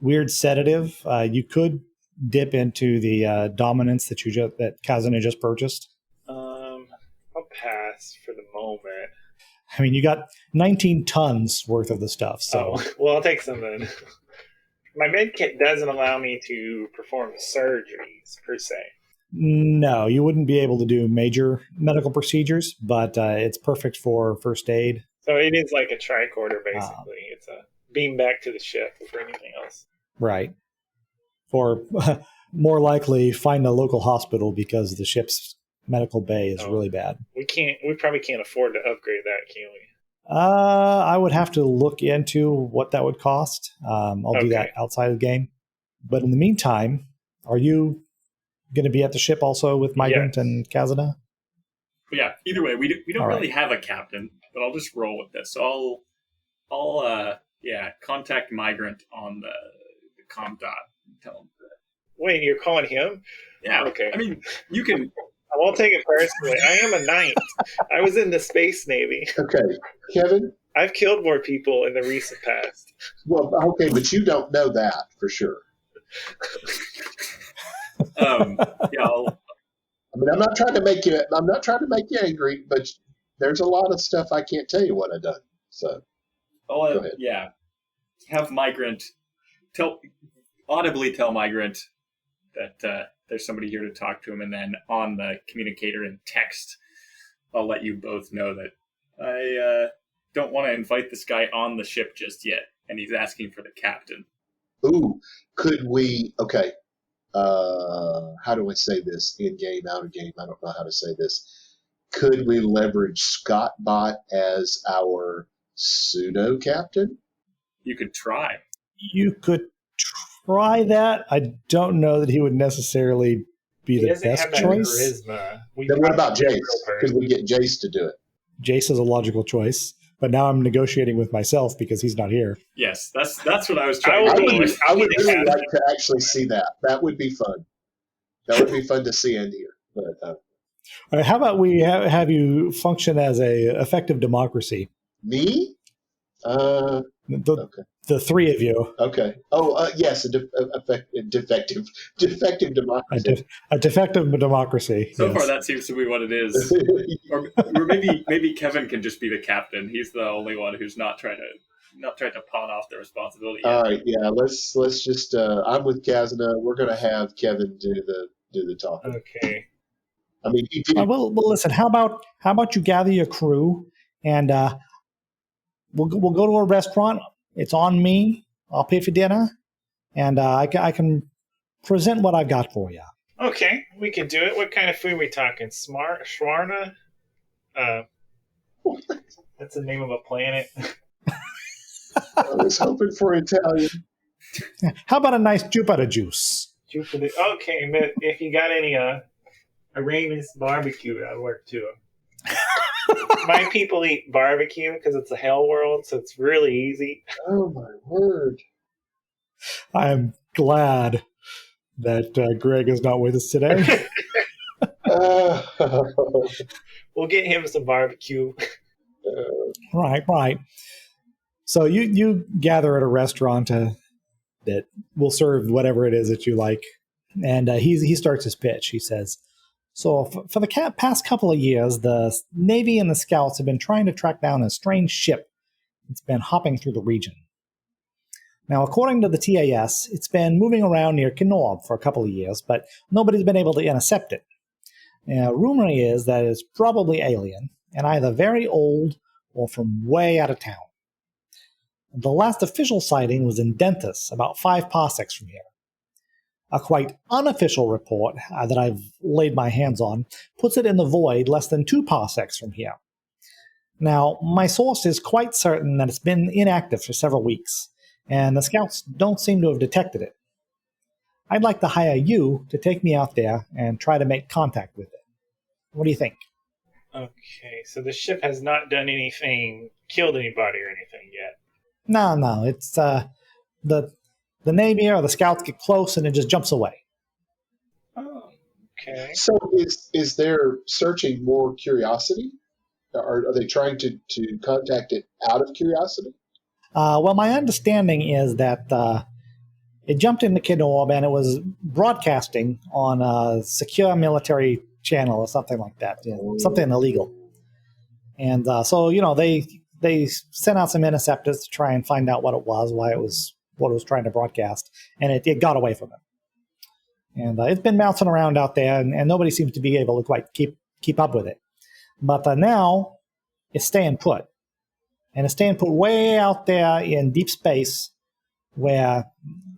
weird sedative, you could dip into the dominance that that Kazuna just purchased. I'll pass for the moment. I mean, you got 19 tons worth of the stuff. So Oh, well, I'll take some then. My med kit doesn't allow me to perform surgeries per se. no, you wouldn't be able to do major medical procedures, but it's perfect for first aid. So it is like a tricorder, basically. It's a beam back to the ship for anything else. Right. Or more likely, find a local hospital because the ship's medical bay is really bad. We probably can't afford to upgrade that, can we? I would have to look into what that would cost. I'll do that Okay. outside of the game. But in the meantime, are you going to be at the ship also with Migrant Yes. and Kazuna? But yeah, either way, we don't All right. really have a captain, but I'll just roll with this. So I'll contact Migrant on the com dot and tell him that. Wait, you're calling him? Yeah, Okay. I mean, you can won't take it personally. I am a knight. I was in the Space Navy. Okay, Kevin. I've killed more people in the recent past. Well, okay, but you don't know that for sure. Yeah, I mean, I'm not trying to make you angry, but there's a lot of stuff I can't tell you what I've done. So go ahead. Yeah, have Migrant audibly tell Migrant that there's somebody here to talk to him, and then on the communicator in text, I'll let you both know that I don't want to invite this guy on the ship just yet, and he's asking for the captain. Ooh, could we? Okay, how do I say this? In game, out of game. I don't know how to say this. Could we leverage Scottbot as our pseudo captain? You could try. You could try that. I don't know that he would necessarily be the best choice. Charisma. Then what about Jace? Could we get Jace to do it? Jace is a logical choice, but now I'm negotiating with myself because he's not here. Yes, that's what I was trying I to would, do. I would really like to actually see that. That would be fun. That would be fun to see and hear. But, All right, how about we have you function as a effective democracy? me? Okay. The three of you. Okay. Oh, yes, defective democracy. A defective democracy. So yes. far, that seems to be what it is. or maybe Kevin can just be the captain. He's the only one who's not trying to pawn off the responsibility yet. All right. Yeah. Let's just. I'm with Kazna. We're going to have Kevin do the talking. Okay. I mean, he did. Well, listen. How about you gather your crew and we'll go to a restaurant. It's on me. I'll pay for dinner, and I can present what I've got for you. Okay, we can do it. What kind of food are we talking? Schwarna? That's the name of a planet. I was hoping for Italian. How about a nice Jupiter juice? Jupiter. Okay, but if you got any Aramis barbecue, that'll work too. My people eat barbecue because it's a hell world, so it's really easy. Oh my word! I'm glad that Greg is not with us today. We'll get him some barbecue. Right. So you gather at a restaurant that will serve whatever it is that you like, and he starts his pitch. He says, "So for the past couple of years, the Navy and the Scouts have been trying to track down a strange ship that's been hopping through the region. Now, according to the TAS, it's been moving around near Knorb for a couple of years, but nobody's been able to intercept it. Rumor is that it's probably alien, and either very old or from way out of town. The last official sighting was in Dentus, about 5 parsecs from here. A quite unofficial report that I've laid my hands on puts it in the void less than 2 parsecs from here. Now, my source is quite certain that it's been inactive for several weeks, and the Scouts don't seem to have detected it. I'd like to hire you to take me out there and try to make contact with it. What do you think?" Okay, so the ship has not done anything, killed anybody or anything yet. No, it's the Navy or the Scouts get close and it just jumps away. Oh, okay. So is there searching more curiosity? Are they trying to contact it out of curiosity? Well, my understanding is that it jumped into Knorb and it was broadcasting on a secure military channel or something like that, something illegal. And so, they sent out some interceptors to try and find out what it was, what it was trying to broadcast, and it got away from it. And it's been bouncing around out there, and nobody seems to be able to quite keep up with it. But now it's staying put. And it's staying put way out there in deep space where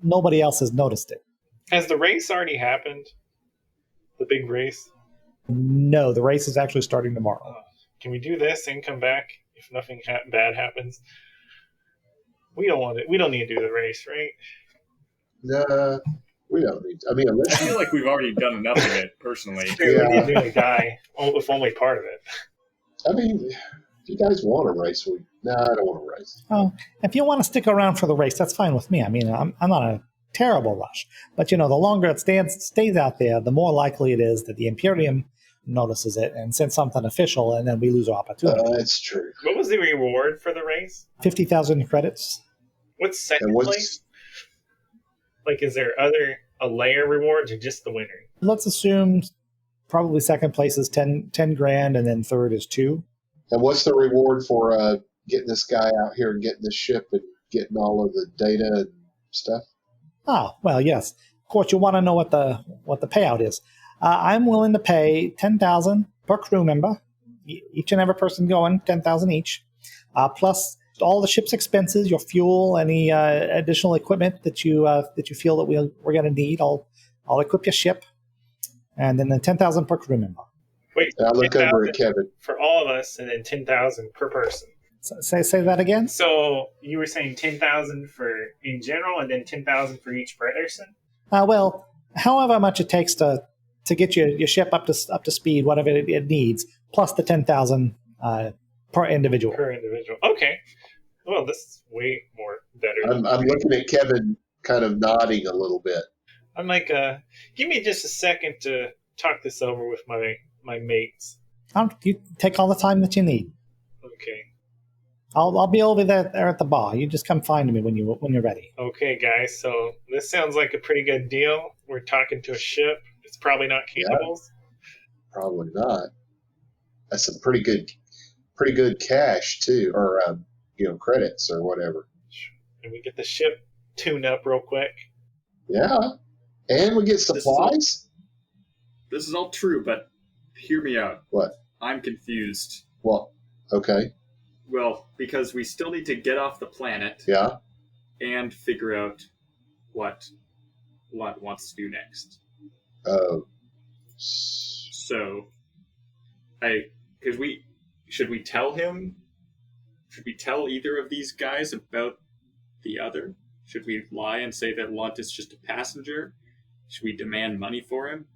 nobody else has noticed it. Has the race already happened? The big race? No, the race is actually starting tomorrow. Can we do this and come back if nothing bad happens? We don't need to do the race, right? Nah, we don't need to. I mean, I unless feel like we've already done enough of it, personally. We need to do the guy, if only part of it. I mean, if you guys want to race, I don't want to race. Oh, if you want to stick around for the race, that's fine with me. I mean, I'm not a terrible rush. But, the longer it stays out there, the more likely it is that the Imperium notices it and sends something official, and then we lose our opportunity. That's true. What was the reward for the race? 50,000 credits. What's second And place? what's Like, is there a layer rewards or just the winner? Let's assume probably second place is 10 grand, and then third is 2. the reward for getting this guy out here and getting the ship and getting all of the data and stuff? Ah, well, yes. Of course, you want to know what the payout is. I'm willing to pay 10,000 per crew member, each and every person going 10,000 each, plus all the ship's expenses, your fuel, any additional equipment that you feel that we're going to need. I'll equip your ship, and then the 10,000 per crew member. Wait, And I look over 10,000 at Kevin. for all of us, and then 10,000 per person. Say that again. So you were saying 10,000 for in general, and then 10,000 for each person. Well, however much it takes to get your ship up to speed, whatever it needs, plus the 10,000 per individual. Per individual. Okay. Well, this is way more better. I'm looking at Kevin kind of nodding a little bit. I'm like, give me just a second to talk this over with my mates. You take all the time that you need. Okay. I'll be over there at the bar. You just come find me when you're ready. Okay, guys. So this sounds like a pretty good deal. We're talking to a ship. It's probably not cannibals. Probably not. That's some pretty good cash too, or credits or whatever. And we get the ship tuned up real quick. Yeah, and we get supplies. This is all true, but hear me out. What? I'm confused. Well, okay. Well, because we still need to get off the planet Yeah. and figure out what Lunt wants to do next. Oh. So, should we tell him? Should we tell either of these guys about the other? Should we lie and say that Lunt is just a passenger? Should we demand money for him?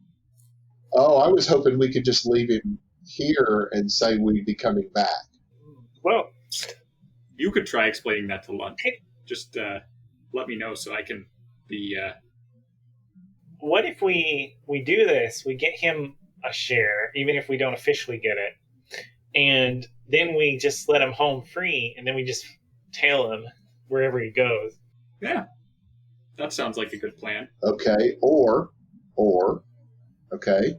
Oh, I was hoping we could just leave him here and say we'd be coming back. Well, You could try explaining that to Lunt. Just let me know so I can be... what if we do this? We get him a share, even if we don't officially get it, and then we just let him home free, and then we just tail him wherever he goes. Yeah, that sounds like a good plan. Okay. Or, okay,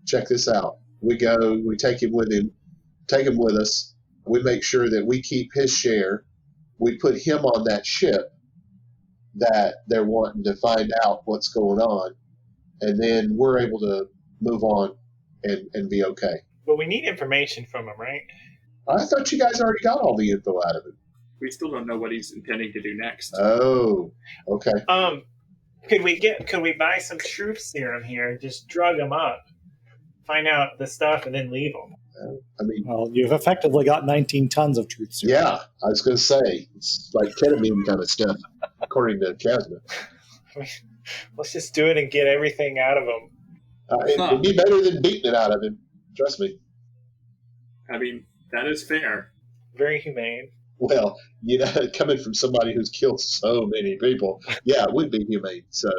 check this out. We take him with us. We make sure that we keep his share. We put him on that ship that they're wanting to find out what's going on. And then we're able to move on and be okay. But we need information from him, right? I thought you guys already got all the info out of him. We still don't know what he's intending to do next. Oh, okay. Could we buy some truth serum here? Just drug him up, find out the stuff, and then leave him. I mean, Well, you've effectively got 19 tons of truth serum. yeah, I was going to say, it's like ketamine kind of stuff, according to Casma. Let's just do it and get everything out of him. It'd be better than beating it out of him. Trust me. I mean, that is fair. Very humane. Well, coming from somebody who's killed so many people, yeah, it would be humane. So,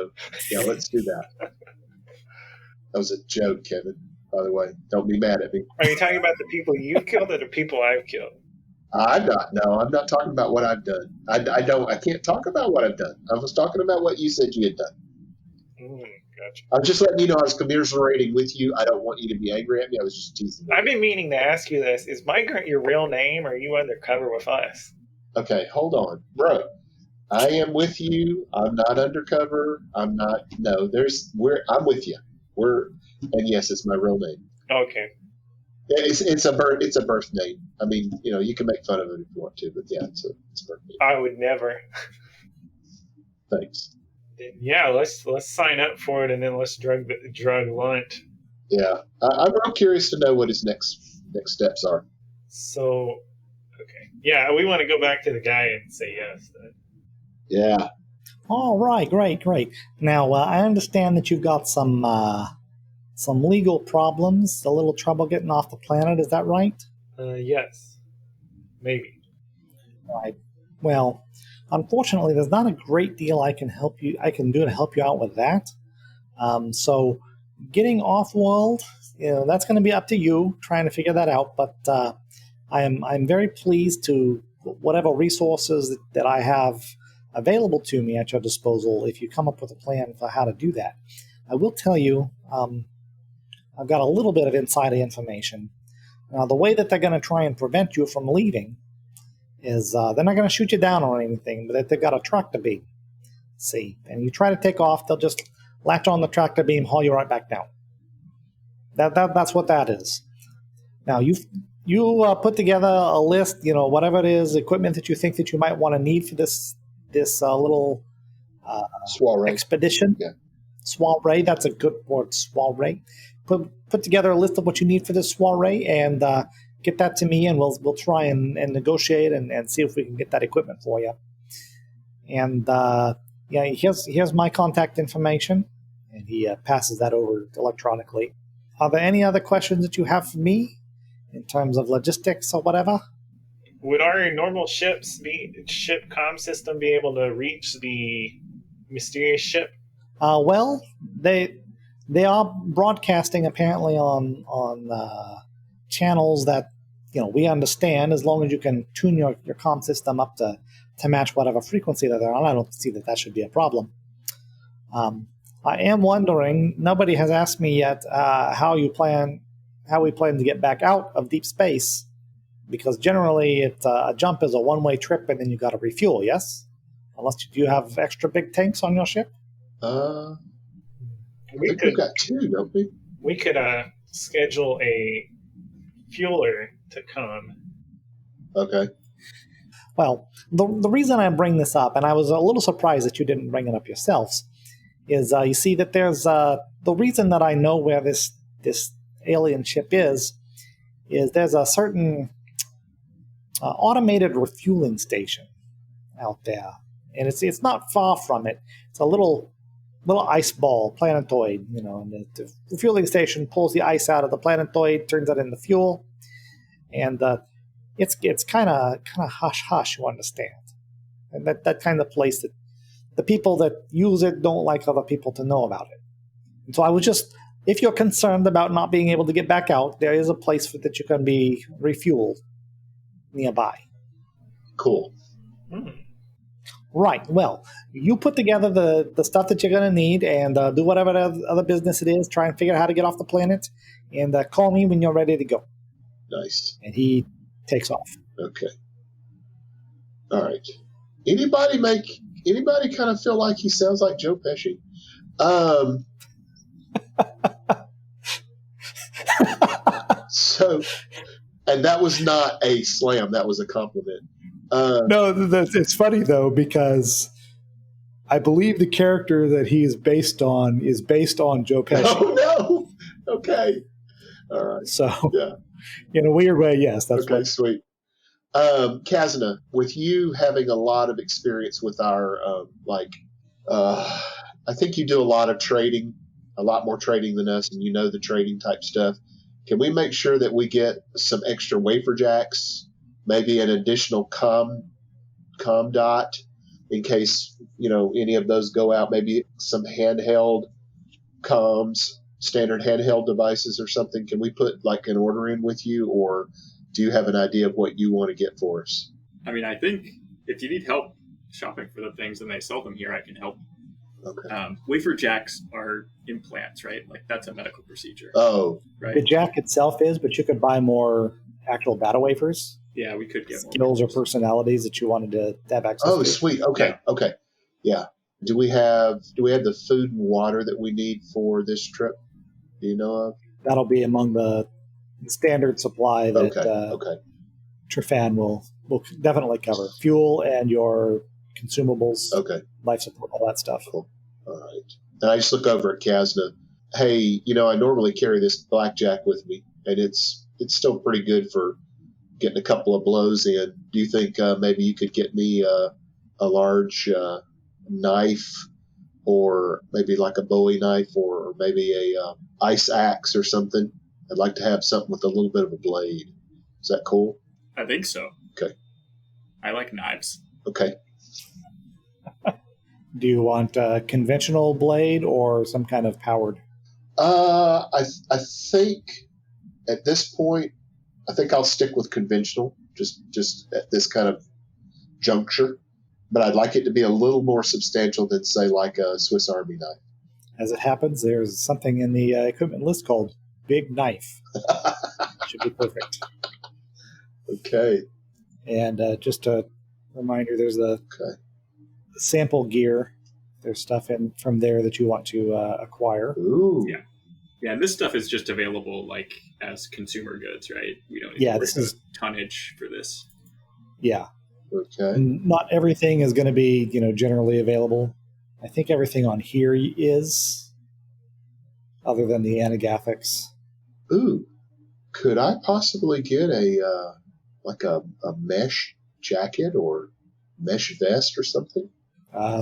yeah, let's do that. That was a joke, Kevin, by the way. Don't be mad at me. Are you talking about the people you've killed or the people I've killed? I'm not talking about what I've done. I can't talk about what I've done. I was talking about what you said you had done. Gotcha. I'm just letting you know I was commiserating with you. I don't want you to be angry at me. I was just teasing you. I've been meaning to ask you this. Is Migrant your real name, or are you undercover with us? Okay, hold on. Bro, I am with you. I'm not undercover. I'm not. No, I'm with you. And yes, it's my real name. Okay. Yeah, it's a birth name. I mean, you can make fun of it if you want to, but yeah, it's a birth name. I would never. Thanks. Yeah, let's sign up for it, and then let's drug Lunt. Yeah, I'm real curious to know what his next steps are. So, okay, yeah, we want to go back to the guy and say yes. Yeah. All right, great. Now, I understand that you've got some legal problems, a little trouble getting off the planet. Is that right? Yes, maybe. Right. Well, unfortunately, there's not a great deal I can do to help you out with that. So, getting off-world that's going to be up to you trying to figure that out. But I'm very pleased to whatever resources that I have available to me at your disposal. If you come up with a plan for how to do that, I will tell you. I've got a little bit of insider information. The way that they're going to try and prevent you from leaving is they're not going to shoot you down or anything, but they've got a tractor beam. See, and you try to take off, they'll just latch on the tractor beam, haul you right back down. That's what that is. Now you put together a list, whatever it is, equipment that you think that you might want to need for this little Soiree. expedition. Yeah. Soiree, that's a good word, soiree. Put together a list of what you need for this soiree and get that to me, and we'll try and negotiate and see if we can get that equipment for you. And here's my contact information, and he passes that over electronically. Are there any other questions that you have for me in terms of logistics or whatever? Would our normal ship comm system be able to reach the mysterious ship? Well, they are broadcasting apparently on channels that we understand. As long as you can tune your comm system up to match whatever frequency that they're on, I don't see that should be a problem. I am wondering. Nobody has asked me yet how we plan to get back out of deep space, because generally a jump is a one-way trip and then you got to refuel. Yes, unless you have extra big tanks on your ship. We've got two, don't we? We could schedule a fueler to come. Okay. Well, the reason I bring this up, and I was a little surprised that you didn't bring it up yourselves, is you see that there's the reason that I know where this alien ship is there's a certain automated refueling station out there, and it's not far from it. It's a little ice ball planetoid, and the refueling station pulls the ice out of the planetoid, turns it into fuel, and it's kind of hush, you understand, and that kind of place that the people that use it don't like other people to know about it. And so I was just, if you're concerned about not being able to get back out, there is a place that you can be refueled nearby. Cool. Right. Well, you put together the stuff that you're going to need and do whatever other business it is. Try and figure out how to get off the planet, and call me when you're ready to go. Nice. And he takes off. Okay. All right. Anybody kind of feel like he sounds like Joe Pesci? So, and that was not a slam. That was a compliment. No, it's funny though, because I believe the character that he is based on Joe Pesci. Oh no! Okay, all right. So, yeah, in a weird way, yes, that's okay. right. Sweet. Kazna, with you having a lot of experience with our I think you do a lot of trading, a lot more trading than us, and you know the trading type stuff. Can we make sure that we get some extra wafer jacks, maybe an additional com dot in case any of those go out? Maybe some handheld comms, standard handheld devices or something. Can we put like an order in with you, or do you have an idea of what you want to get for us? I mean, I think if you need help shopping for the things and they sell them here, I can help. Okay. Wafer jacks are implants, right? Like that's a medical procedure. Oh, right. The jack itself is, but you could buy more actual data wafers. Yeah, we could get skills or personalities that you wanted to have access to. Oh, sweet. Okay. Yeah. Okay. Yeah. Do we have the food and water that we need for this trip? Do you know of? That'll be among the standard supply that Okay. Trifan will definitely cover. Fuel and your consumables, Okay. life support, all that stuff. Cool. All right. And I just look over at Kazna. Hey, I normally carry this blackjack with me, and it's still pretty good for getting a couple of blows in. Do you think maybe you could get me a large knife, or maybe like a Bowie knife, or maybe a ice axe or something? I'd like to have something with a little bit of a blade. Is that cool? I think so. Okay. I like knives. Okay. Do you want a conventional blade or some kind of powered? I think at this point, I think I'll stick with conventional, just at this kind of juncture. But I'd like it to be a little more substantial than, say, like a Swiss Army knife. As it happens, there's something in the equipment list called Big Knife. Should be perfect. Okay. And just a reminder, there's the sample gear. There's stuff in from there that you want to acquire. Ooh. Yeah. Yeah, and this stuff is just available like as consumer goods, right? We don't need to worry this is about tonnage for this. yeah. Okay. Not everything is going to be generally available. I think everything on here is, other than the Anagathics. Ooh. Could I possibly get a mesh jacket or mesh vest or something?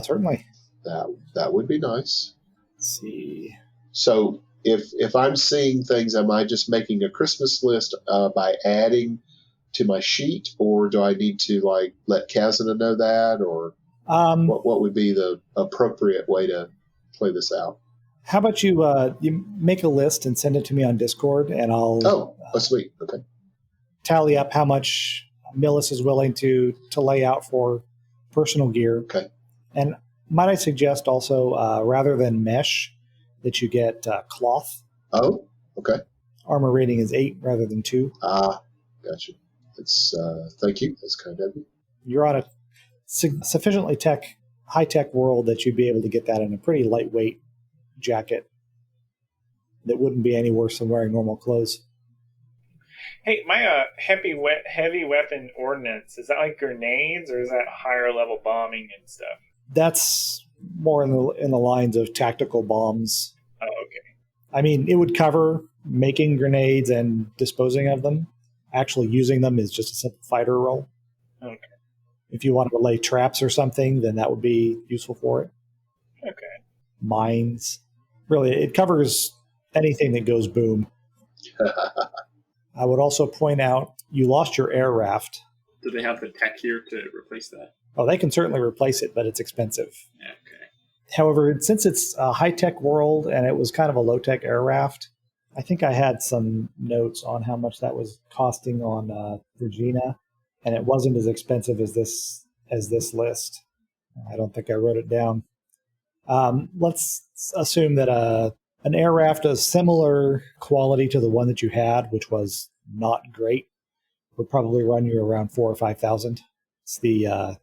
Certainly. That would be nice. Let's see. So if I'm seeing things, am I just making a Christmas list by adding to my sheet, or do I need to like let Kazuna know that, or what would be the appropriate way to play this out? How about you make a list and send it to me on Discord, and I'll sweet. Okay. Tally up how much Millis is willing to lay out for personal gear. Okay. And might I suggest also, rather than mesh, that you get cloth. Oh, okay. Armor rating is 8 rather than 2. Gotcha. That's thank you. That's kind of you. You're on a sufficiently high-tech world that you'd be able to get that in a pretty lightweight jacket that wouldn't be any worse than wearing normal clothes. Hey, my heavy weapon ordnance, is that like grenades, or is that higher level bombing and stuff? That's more in the lines of tactical bombs. Oh, okay. I mean, it would cover making grenades and disposing of them. Actually using them is just a simple fighter role. Okay. If you wanted to lay traps or something, then that would be useful for it. Okay. Mines. Really, it covers anything that goes boom. I would also point out you lost your air raft. Do they have the tech here to replace that? Oh, they can certainly replace it, but it's expensive. Okay. However, since it's a high-tech world and it was kind of a low-tech air raft, I think I had some notes on how much that was costing on Regina, and it wasn't as expensive as this list. I don't think I wrote it down. Let's assume that an air raft of similar quality to the one that you had, which was not great, would probably run you around 4,000 or 5,000. It's the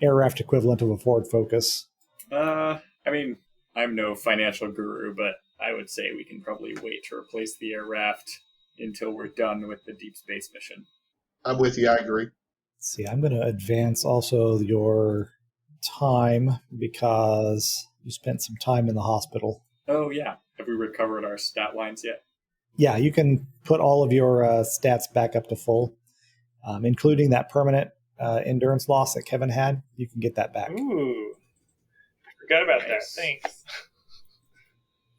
air raft equivalent of a Ford Focus. I mean, I'm no financial guru, but I would say we can probably wait to replace the air raft until we're done with the deep space mission. I'm with you. I agree. Let's see, I'm going to advance also your time because you spent some time in the hospital. Oh, yeah. Have we recovered our stat lines yet? Yeah, you can put all of your stats back up to full, including that permanent endurance loss that Kevin had. You can get that back. Ooh. I forgot about that. Thanks.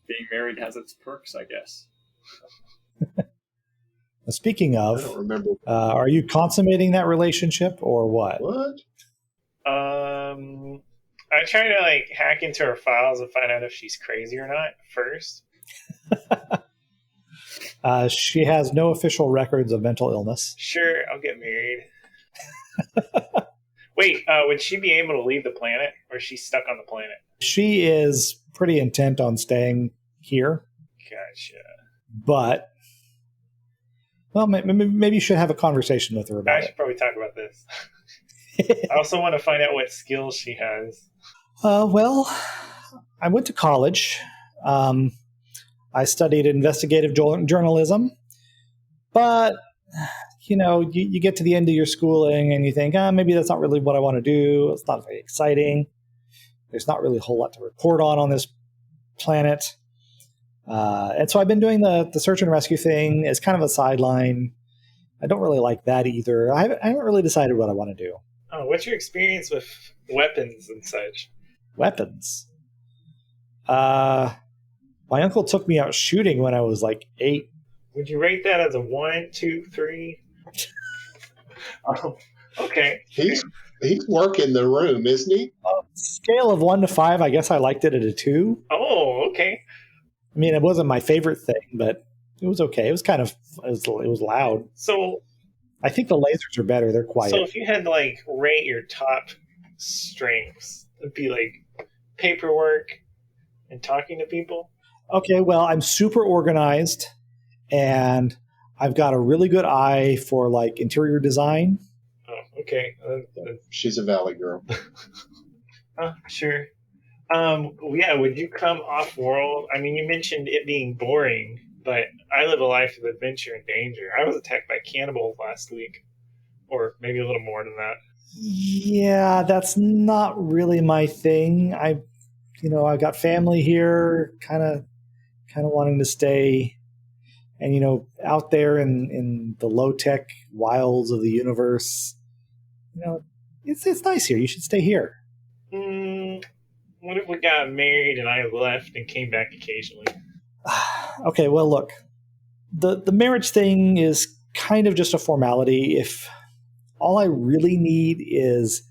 Being married has its perks, I guess. Speaking I of, don't remember. are you consummating that relationship or what? What? I'm trying to like hack into her files and find out if she's crazy or not first. She has no official records of mental illness. Sure, I'll get married. Wait, would she be able to leave the planet, or is she stuck on the planet? She is pretty intent on staying here, Gotcha. but well, maybe you should have a conversation with her I about should it. probably talk about this. I also want to find out what skills she has. Well, I went to college. I studied investigative journalism, but you get to the end of your schooling and you think, maybe that's not really what I want to do. It's not very exciting. There's not really a whole lot to report on this planet. And so I've been doing the search and rescue thing as kind of a sideline. I don't really like that either. I haven't really decided what I want to do. Oh, what's your experience with weapons and such? Weapons. My uncle took me out shooting when I was like 8. Would you rate that as a 1, 2, 3? Okay. He's working the room, isn't he? Scale of 1 to 5, I guess I liked it at a 2. Oh, okay. I mean, it wasn't my favorite thing, but it was okay. It was kind of it was loud. So I think the lasers are better. They're quiet. So if you had to like rate your top strengths, it'd be like paperwork and talking to people. Okay, well, I'm super organized, and I've got a really good eye for like interior design. Oh, okay. She's a valley girl. Sure. Yeah, would you come off world? I mean, you mentioned it being boring, but I live a life of adventure and danger. I was attacked by cannibals last week, or maybe a little more than that. Yeah, that's not really my thing. I've got family here, kind of wanting to stay, and out there in the low tech wilds of the universe. It's nice here. You should stay here. What if we got married and I left and came back occasionally? Okay, well, look, the marriage thing is kind of just a formality. If all I really need is,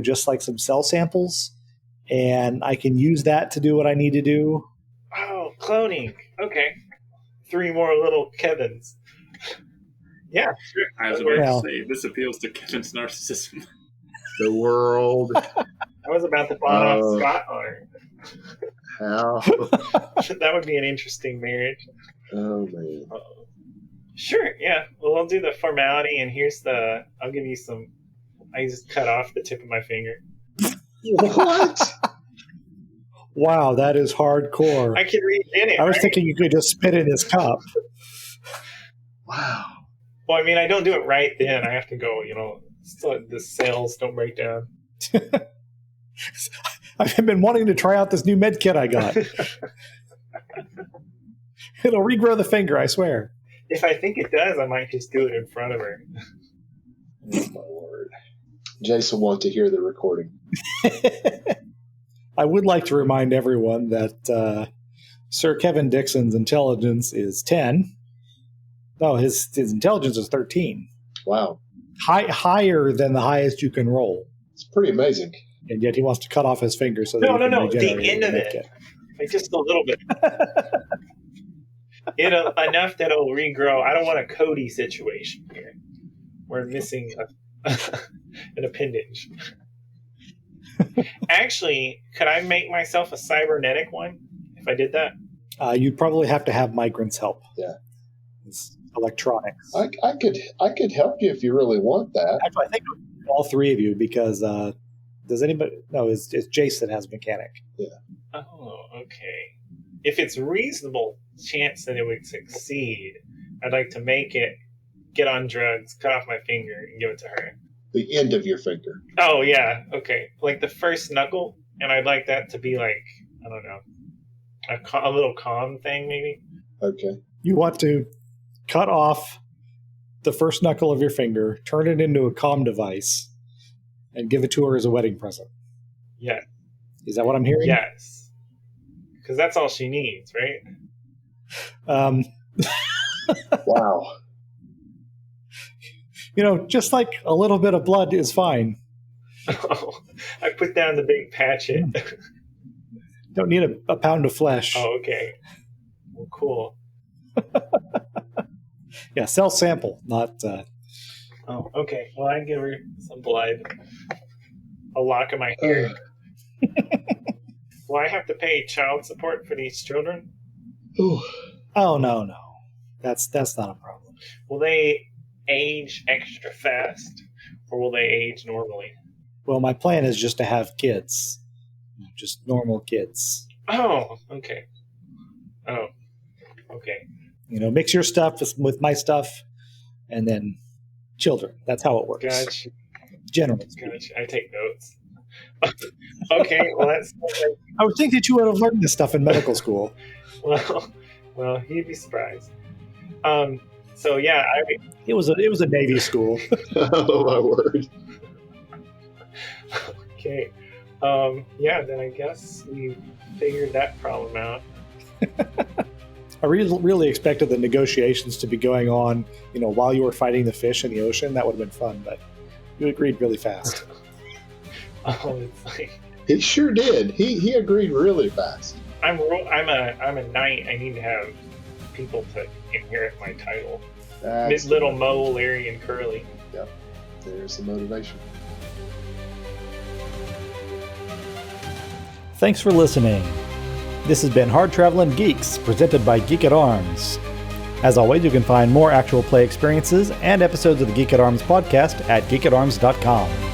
just like some cell samples, and I can use that to do what I need to do. Oh, cloning. Okay. 3 more little Kevins. Yeah, sure. I was about to say, this appeals to Kevin's narcissism. The world. I was about to pawn off Scott on her. How? That would be an interesting marriage. Oh, man. Sure, yeah. Well, I'll do the formality, and I'll give you some. I just cut off the tip of my finger. What? Wow, that is hardcore. I can read it. I was right? thinking you could just spit in his cup. Wow. Well, I mean, I don't do it right then. I have to go, so the cells don't break down. I've been wanting to try out this new med kit I got. It'll regrow the finger, I swear. If I think it does, I might just do it in front of her. Oh, my word. Jason wants to hear the recording. I would like to remind everyone that Sir Kevin Dixon's intelligence is 10. No, his intelligence is 13. Wow. Higher than the highest you can roll. It's pretty amazing. And yet he wants to cut off his finger so that No. regenerate The end of it. Like just a little bit. Enough that it'll regrow. I don't want a Cody situation here. We're missing an appendage. Actually, could I make myself a cybernetic one if I did that? You'd probably have to have migrants help. Yeah. It's electronics. I could help you if you really want that. Actually, I think all 3 of you, because does anybody? No, it's Jason has mechanic. Yeah. Oh, okay. If it's reasonable chance that it would succeed, I'd like to make it get on drugs, cut off my finger, and give it to her. The end of your finger. Oh, yeah. Okay. Like the first knuckle, and I'd like that to be like, I don't know, a little calm thing, maybe? Okay. You want to cut off the first knuckle of your finger, turn it into a comm device, and give it to her as a wedding present. Yeah. Is that what I'm hearing? Yes. Because that's all she needs, right? Wow. Just like a little bit of blood is fine. Oh, I put down the big patchet. Don't need a pound of flesh. Oh, okay. Well, cool. Yeah, cell sample, not... Oh, okay. Well, I'd give her some blood. A lock of my hair. Will I have to pay child support for these children? Ooh. Oh, no. That's not a problem. Will they age extra fast, or will they age normally? Well, my plan is just to have kids. Just normal kids. Oh, okay. Oh, okay. Mix your stuff with my stuff, and then children. That's how it works. Gotcha. Generally. Gotcha. I take notes. Okay, well, that's... I would think that you would have learned this stuff in medical school. Well, you'd be surprised. So yeah, It was a Navy school. Oh, my word. Okay. Yeah, then I guess we figured that problem out. I really expected the negotiations to be going on, while you were fighting the fish in the ocean. That would have been fun, but you agreed really fast. It's like... He sure did. He agreed really fast. I'm a knight. I need to have people to inherit my title. That's Little Mo, Larry, and Curly. Yep. There's the motivation. Thanks for listening. This has been Hard Traveling Geeks, presented by Geek at Arms. As always, you can find more actual play experiences and episodes of the Geek at Arms podcast at geekatarms.com.